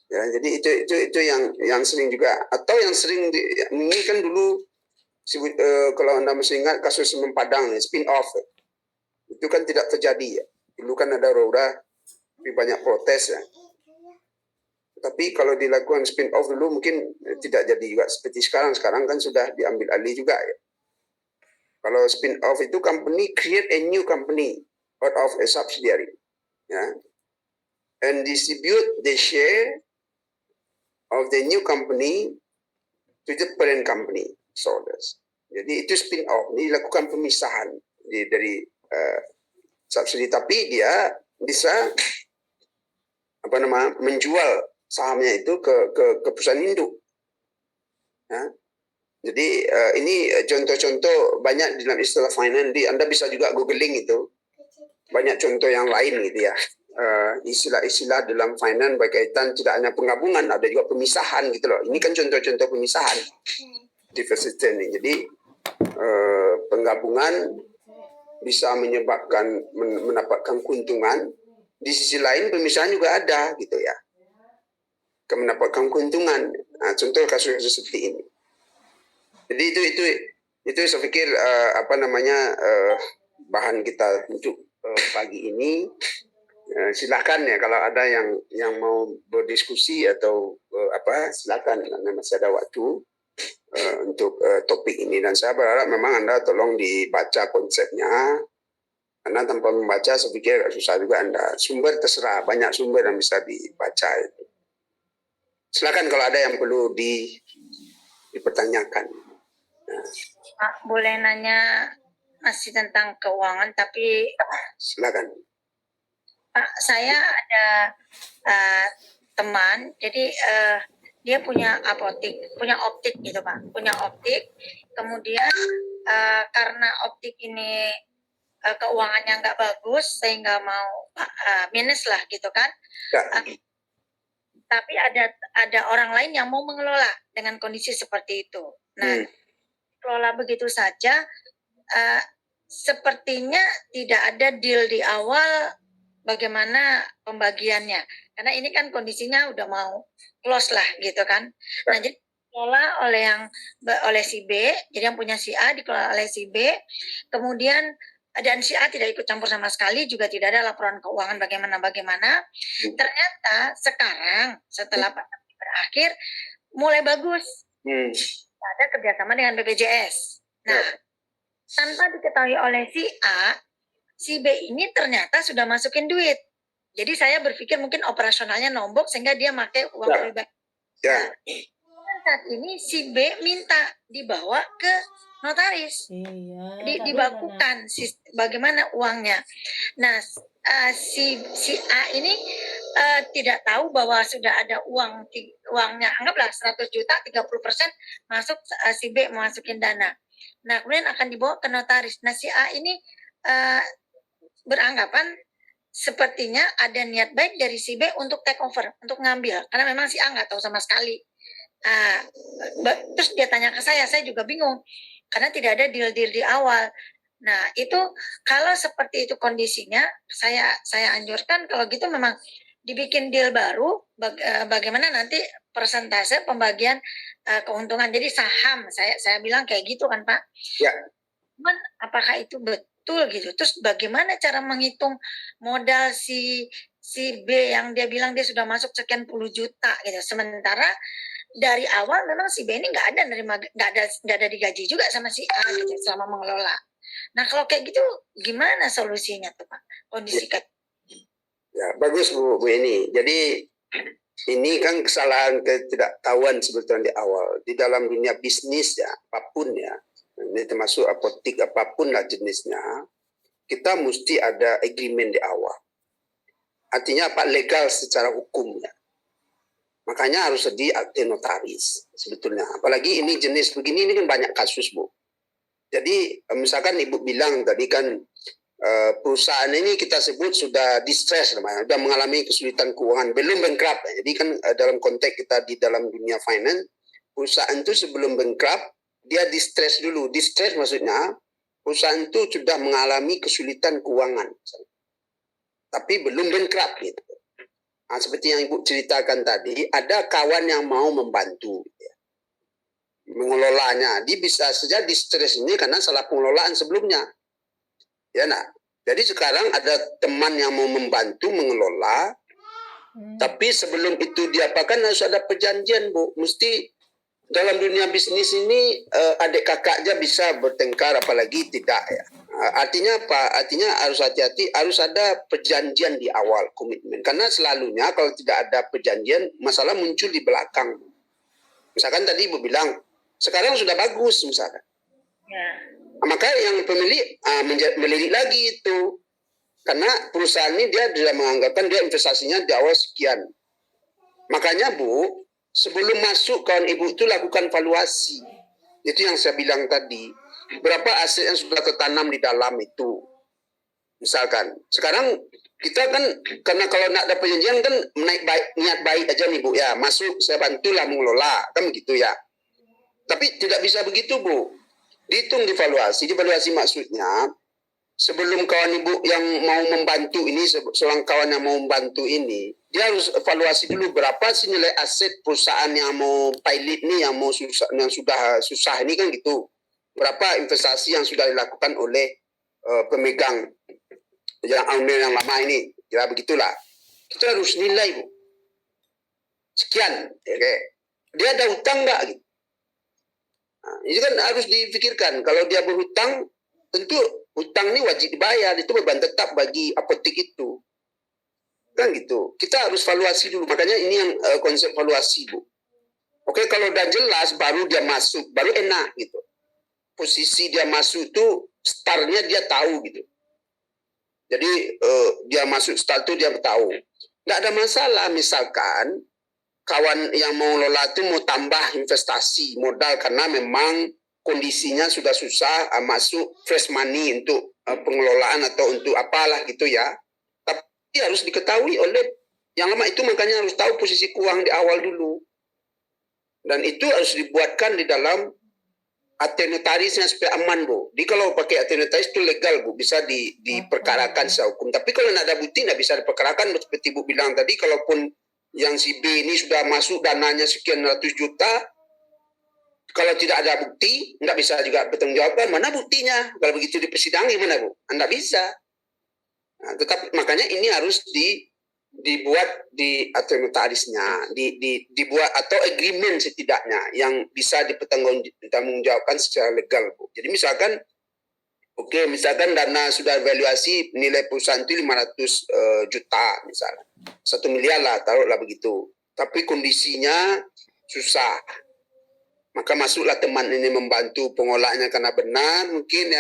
Ya, jadi itu yang sering juga, atau yang sering ini kan dulu kalau Anda masih ingat kasus Semen Padang spin off itu kan tidak terjadi ya. Dulu kan ada roda, tapi banyak protes ya. Tapi kalau dilakukan spin off dulu mungkin tidak jadi juga seperti sekarang. Sekarang kan sudah diambil alih juga ya. Kalau spin off itu company create a new company out of a subsidiary, ya, and distribute the share of the new company to the parent company shareholders. Jadi itu spin off. Ini dilakukan pemisahan dari subsidi, tapi dia bisa menjual sahamnya itu ke perusahaan induk. Ya. Jadi ini contoh-contoh banyak dalam istilah finance. Anda bisa juga googling itu. Banyak contoh yang lain gitu ya. Istilah-istilah dalam finance berkaitan tidak hanya penggabungan, ada juga pemisahan gitu loh. Ini kan contoh-contoh pemisahan diversity ini. Jadi penggabungan bisa menyebabkan mendapatkan keuntungan. Di sisi lain pemisahan juga ada gitu ya. Mendapatkan keuntungan. Nah, contoh kasus-kasus seperti ini. Jadi itu saya pikir bahan kita untuk pagi ini. Silakan ya kalau ada yang mau berdiskusi atau silakan karena masih ada waktu untuk topik ini, dan saya berharap memang Anda tolong dibaca konsepnya, karena tanpa membaca saya pikir susah juga Anda. Sumber terserah, banyak sumber yang bisa dibaca itu. Silakan kalau ada yang perlu dipertanyakan. Pak, boleh nanya masih tentang keuangan, tapi silakan. Pak, saya ada teman, jadi dia punya apotik, punya optik gitu Pak, punya optik. Kemudian karena optik ini keuangannya nggak bagus sehingga mau minus lah gitu kan. Ya. Tapi ada orang lain yang mau mengelola dengan kondisi seperti itu. Nah, kelola begitu saja, sepertinya tidak ada deal di awal bagaimana pembagiannya. Karena ini kan kondisinya udah mau close lah gitu kan. Nah, jadi dikelola oleh si B, jadi yang punya si A dikelola oleh si B. Kemudian dan si A tidak ikut campur sama sekali, juga tidak ada laporan keuangan bagaimana. Ternyata sekarang setelah pandemi berakhir mulai bagus. Ada kerjasama dengan BPJS. Nah, tanpa diketahui oleh si A, si B ini ternyata sudah masukin duit. Jadi saya berpikir mungkin operasionalnya nombok sehingga dia pakai uang pribadi. Ya. Nah, saat ini si B minta dibawa ke notaris, dibakukan bagaimana uangnya. Nah, si A ini tidak tahu bahwa sudah ada uangnya, anggaplah 100 juta, 30% masuk, si B memasukin dana. Nah, kemudian akan dibawa ke notaris. Nah, si A ini beranggapan sepertinya ada niat baik dari si B untuk take over, untuk ngambil, karena memang si A nggak tahu sama sekali. Terus dia tanya ke saya juga bingung karena tidak ada deal-deal di awal. Nah, itu kalau seperti itu kondisinya, saya anjurkan kalau gitu memang dibikin deal baru, bagaimana nanti persentase pembagian keuntungan. Jadi saham, saya bilang kayak gitu kan Pak. Ya. Cuman apakah itu betul gitu? Terus bagaimana cara menghitung modal si B yang dia bilang dia sudah masuk sekian puluh juta gitu. Sementara dari awal memang si B ini nggak ada digaji juga sama si A gitu selama mengelola. Nah, kalau kayak gitu gimana solusinya tuh Pak? Kondisi kayak Ya, bagus Bu ini. Jadi ini kan kesalahan ketidaktahuan sebetulnya di awal. Di dalam dunia bisnis ya, apapun ya, ini termasuk apotik apapun lah jenisnya, kita mesti ada agreement di awal. Artinya apa? Legal secara hukum ya. Makanya harus di akte notaris sebetulnya. Apalagi ini jenis begini, ini kan banyak kasus Bu. Jadi misalkan Ibu bilang tadi kan perusahaan ini kita sebut sudah distress namanya, sudah mengalami kesulitan keuangan, belum bankrupt. Jadi kan dalam konteks kita di dalam dunia finance, perusahaan itu sebelum bankrupt dia distress dulu. Distress maksudnya perusahaan itu sudah mengalami kesulitan keuangan, tapi belum bankrupt gitu. Nah, seperti yang Ibu ceritakan tadi, ada kawan yang mau membantu ya, mengelolanya. Dia bisa saja distress ini karena salah pengelolaan sebelumnya. Ya, nah. Jadi sekarang ada teman yang mau membantu mengelola, tapi sebelum itu diapakan harus ada perjanjian Bu. Mesti dalam dunia bisnis ini adik kakak aja bisa bertengkar, apalagi tidak ya. Artinya apa? Artinya harus hati-hati, harus ada perjanjian di awal, komitmen. Karena selalunya kalau tidak ada perjanjian, masalah muncul di belakang. Misalkan tadi Ibu bilang, sekarang sudah bagus misalkan. ya. Maka yang pemilik melirik lagi itu. Karena perusahaan ini dia sudah menganggapkan dia investasinya di awal sekian. Makanya Bu, sebelum masuk kawan Ibu itu lakukan valuasi. Itu yang saya bilang tadi. Berapa aset yang sudah tertanam di dalam itu. Misalkan. Sekarang kita kan, karena kalau nak ada perjanjian kan niat baik aja nih Bu. Ya, masuk saya bantulah mengelola. Kan begitu ya. Tapi tidak bisa begitu Bu. Dihitung di valuasi. Di valuasi maksudnya, sebelum kawan Ibu yang mau membantu ini, seorang kawan yang mau membantu ini, dia harus evaluasi dulu berapa sih nilai aset perusahaan yang mau pilot ini, yang sudah susah ini kan gitu. Berapa investasi yang sudah dilakukan oleh pemegang yang owner yang lama ini, ya begitulah. Kita harus nilai Bu. Sekian, okay. Dia ada hutang nggak? Gitu. Nah, ini kan harus dipikirkan. Kalau dia berhutang, tentu hutang ini wajib dibayar, itu beban tetap bagi apotek itu. Kan gitu. Kita harus valuasi dulu. Makanya ini yang konsep valuasi Bu. Oke, kalau udah jelas baru dia masuk, baru enak gitu. Posisi dia masuk itu startnya dia tahu gitu. Jadi dia masuk start itu dia tahu. Nggak ada masalah misalkan kawan yang mau lola itu mau tambah investasi modal karena memang kondisinya sudah susah masuk fresh money untuk pengelolaan atau untuk apalah gitu ya. Tapi harus diketahui oleh yang lama itu, makanya harus tahu posisi keuangan di awal dulu. Dan itu harus dibuatkan di dalam akte notarisnya supaya aman, Bu. Jadi kalau pakai akte notaris itu legal, Bu, bisa diperkarakan secara hukum. Tapi kalau tidak ada bukti, tidak bisa diperkarakan. Seperti Bu bilang tadi, kalaupun yang si B ini sudah masuk dananya sekian ratus juta, kalau tidak ada bukti, tidak bisa juga bertanggungjawabkan. Mana buktinya? Kalau begitu di persidangan gimana, Bu? Tidak bisa. Nah, tetapi makanya ini harus dibuat di akte notarisnya, dibuat atau agreement setidaknya yang bisa dipertanggungjawabkan secara legal, Bu. Jadi misalkan, misalkan dana sudah evaluasi nilai perusahaan itu 500 juta misalnya, 1 miliar lah, taruhlah begitu. Tapi kondisinya susah, maka masuklah teman ini membantu pengolahannya karena benar, mungkin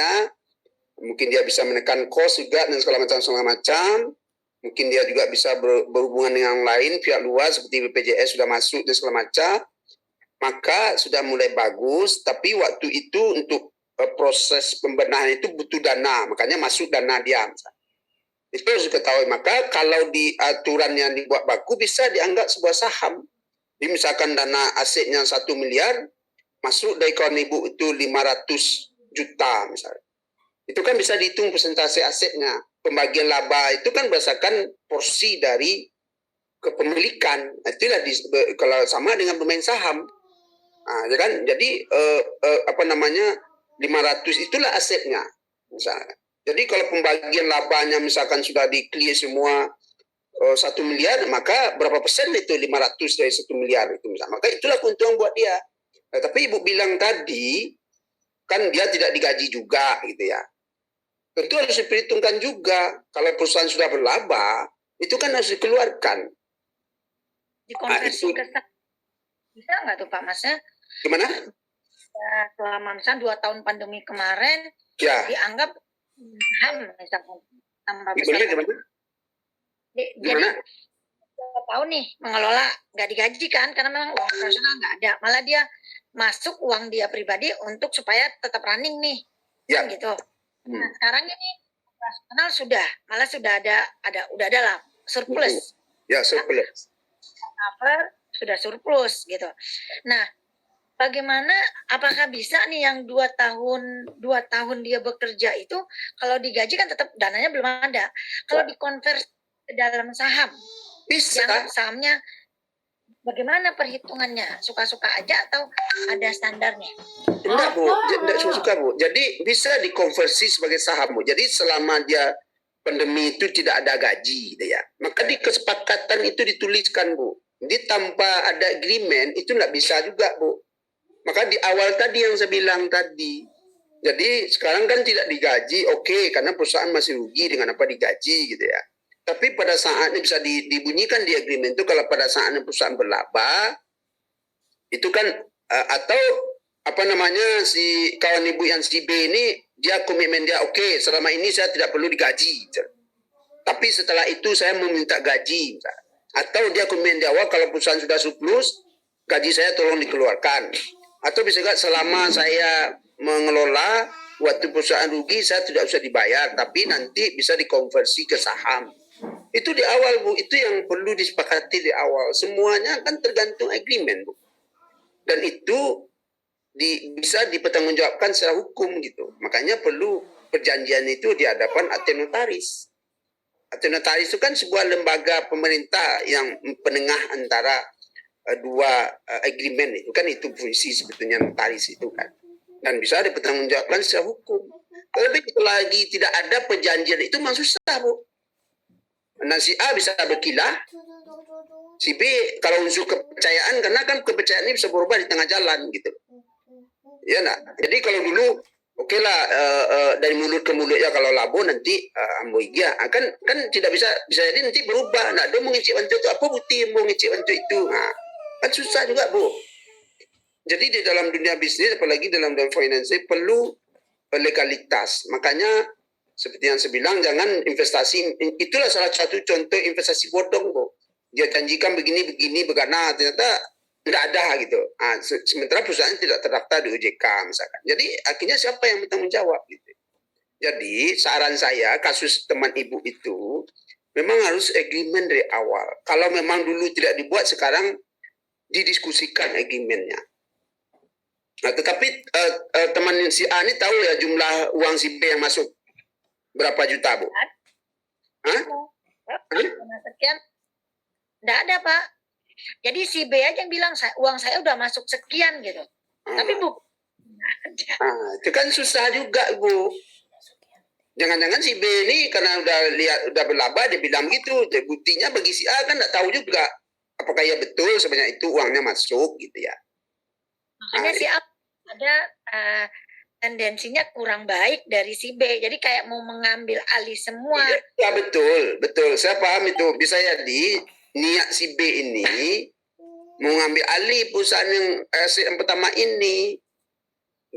dia bisa menekan kos juga dan segala macam. Mungkin dia juga bisa berhubungan dengan yang lain, pihak luar seperti BPJS sudah masuk dan segala macam. Maka sudah mulai bagus, tapi waktu itu untuk proses pembenahan itu butuh dana, makanya masuk dana dia. Itu harus diketahui. Maka kalau di aturan yang dibuat baku bisa dianggap sebuah saham. Jadi misalkan dana asetnya 1 miliar, masuk dari kawan ibu itu 500 juta misalnya. Itu kan bisa dihitung persentase asetnya. Pembagian laba itu kan berdasarkan porsi dari kepemilikan. Itulah kalau sama dengan bermain saham. Nah, ya kan? Jadi 500 itulah asetnya misalnya. Jadi kalau pembagian labanya misalkan sudah di-clear semua 1 miliar, maka berapa persen itu 500 dari 1 miliar itu misalnya. Maka itulah keuntungan buat dia. Nah, tapi Ibu bilang tadi kan dia tidak digaji juga gitu ya. Tentu harus diperhitungkan juga. Kalau perusahaan sudah berlaba, itu kan harus dikeluarkan. Dikonversi ke saham. Bisa nggak tuh Pak Masnya? Gimana? Selama misalnya 2 tahun pandemi kemarin, Ya. dianggap saham misalkan tambah Gimana? besar. Jadi 2 tahun nih mengelola, nggak digaji kan, karena memang uang operasional nggak ada. Malah dia masuk uang dia pribadi untuk supaya tetap running nih, Ya. kan gitu. Nah sekarang ini operasional malah sudah ada lah surplus. Ya, surplus. Cover sudah surplus gitu. Nah, bagaimana? Apakah bisa nih yang 2 tahun dia bekerja itu kalau digaji kan tetap dananya belum ada. Kalau dikonversi ke dalam saham, Bisa. yang sahamnya bagaimana perhitungannya? Suka-suka aja atau ada standarnya? Enggak, Bu. Enggak suka, Bu. Jadi bisa dikonversi sebagai saham, Bu. Jadi selama dia pandemi itu tidak ada gaji gitu ya. Maka di kesepakatan itu dituliskan, Bu. Jadi tanpa ada agreement itu enggak bisa juga, Bu. Maka di awal tadi yang saya bilang tadi. Jadi sekarang kan tidak digaji, oke, karena perusahaan masih rugi dengan apa digaji gitu ya. Tapi pada saatnya bisa dibunyikan di agreement itu kalau pada saatnya perusahaan berlaba, itu kan atau si kawan ibu yang si B ini dia komitmen dia oke, selama ini saya tidak perlu digaji. Tapi setelah itu saya meminta gaji. Atau dia komitmen di awal kalau perusahaan sudah surplus, gaji saya tolong dikeluarkan. Atau bisa juga selama saya mengelola waktu perusahaan rugi saya tidak usah dibayar, tapi nanti bisa dikonversi ke saham. Itu di awal, Bu. Itu yang perlu disepakati di awal. Semuanya kan tergantung agreement, Bu. Dan itu bisa dipertanggungjawabkan secara hukum gitu. Makanya perlu perjanjian itu di hadapan akte notaris. Akte notaris itu kan sebuah lembaga pemerintah yang penengah antara dua agreement itu kan, itu fungsi sebetulnya notaris itu kan. Dan bisa dipertanggungjawabkan secara hukum. Tapi itu lagi tidak ada perjanjian itu memang susah, Bu. Nah, si A bisa berkilah, si B kalau unsur kepercayaan, karena kan kepercayaan ini bisa berubah di tengah jalan gitu. Ya nak. Jadi kalau dulu okeylah dari mulut ke mulut ya kalau labo nanti ambo igia kan tidak bisa jadi nanti berubah. Nah, dia mengicip bantu itu apa bukti mau ngicip bantu itu? Nah, kan susah juga, Bu. Jadi di dalam dunia bisnis apalagi dalam dunia finance perlu legalitas. Makanya seperti yang saya bilang, jangan investasi, itulah salah satu contoh investasi bodong, Bu. dia janjikan begini begana, ternyata nggak ada gitu. Sementara perusahaan tidak terdaftar di OJK misalkan. Jadi akhirnya siapa yang bertanggung jawab gitu. Jadi saran saya kasus teman ibu itu memang harus agreement dari awal. Kalau memang dulu tidak dibuat, sekarang didiskusikan agreementnya. Nah, tetapi teman si A ini tahu ya jumlah uang si B yang masuk berapa juta, Bu? Hah? Sekian. Nggak ada, Pak. Jadi si B aja yang bilang, uang saya udah masuk sekian gitu. Tapi Bu, itu kan susah juga, Bu. Jangan-jangan si B ini karena udah berlaba dia bilang gitu. Buktinya bagi si A kan nggak tahu juga apakah ya betul sebanyak itu uangnya masuk gitu ya. Makanya si A ada tendensinya kurang baik dari si B. Jadi kayak mau mengambil alih semua. Ya betul. Saya paham itu. Bisa jadi niat si B ini mau ngambil alih perusahaan yang pertama ini,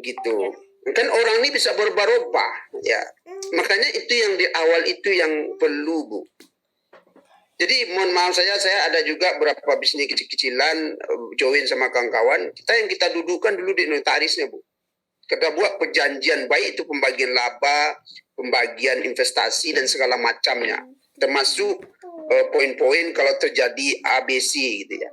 gitu. Kan orang ini bisa berubah-ubah, ya. Makanya itu yang di awal itu yang perlu, Bu. Jadi mohon maaf saya ada juga beberapa bisnis kecil-kecilan join sama kawan-kawan. Kita dudukkan dulu di notarisnya, Bu. Kita buat perjanjian baik itu pembagian laba, pembagian investasi dan segala macamnya. Termasuk poin-poin kalau terjadi ABC gitu ya.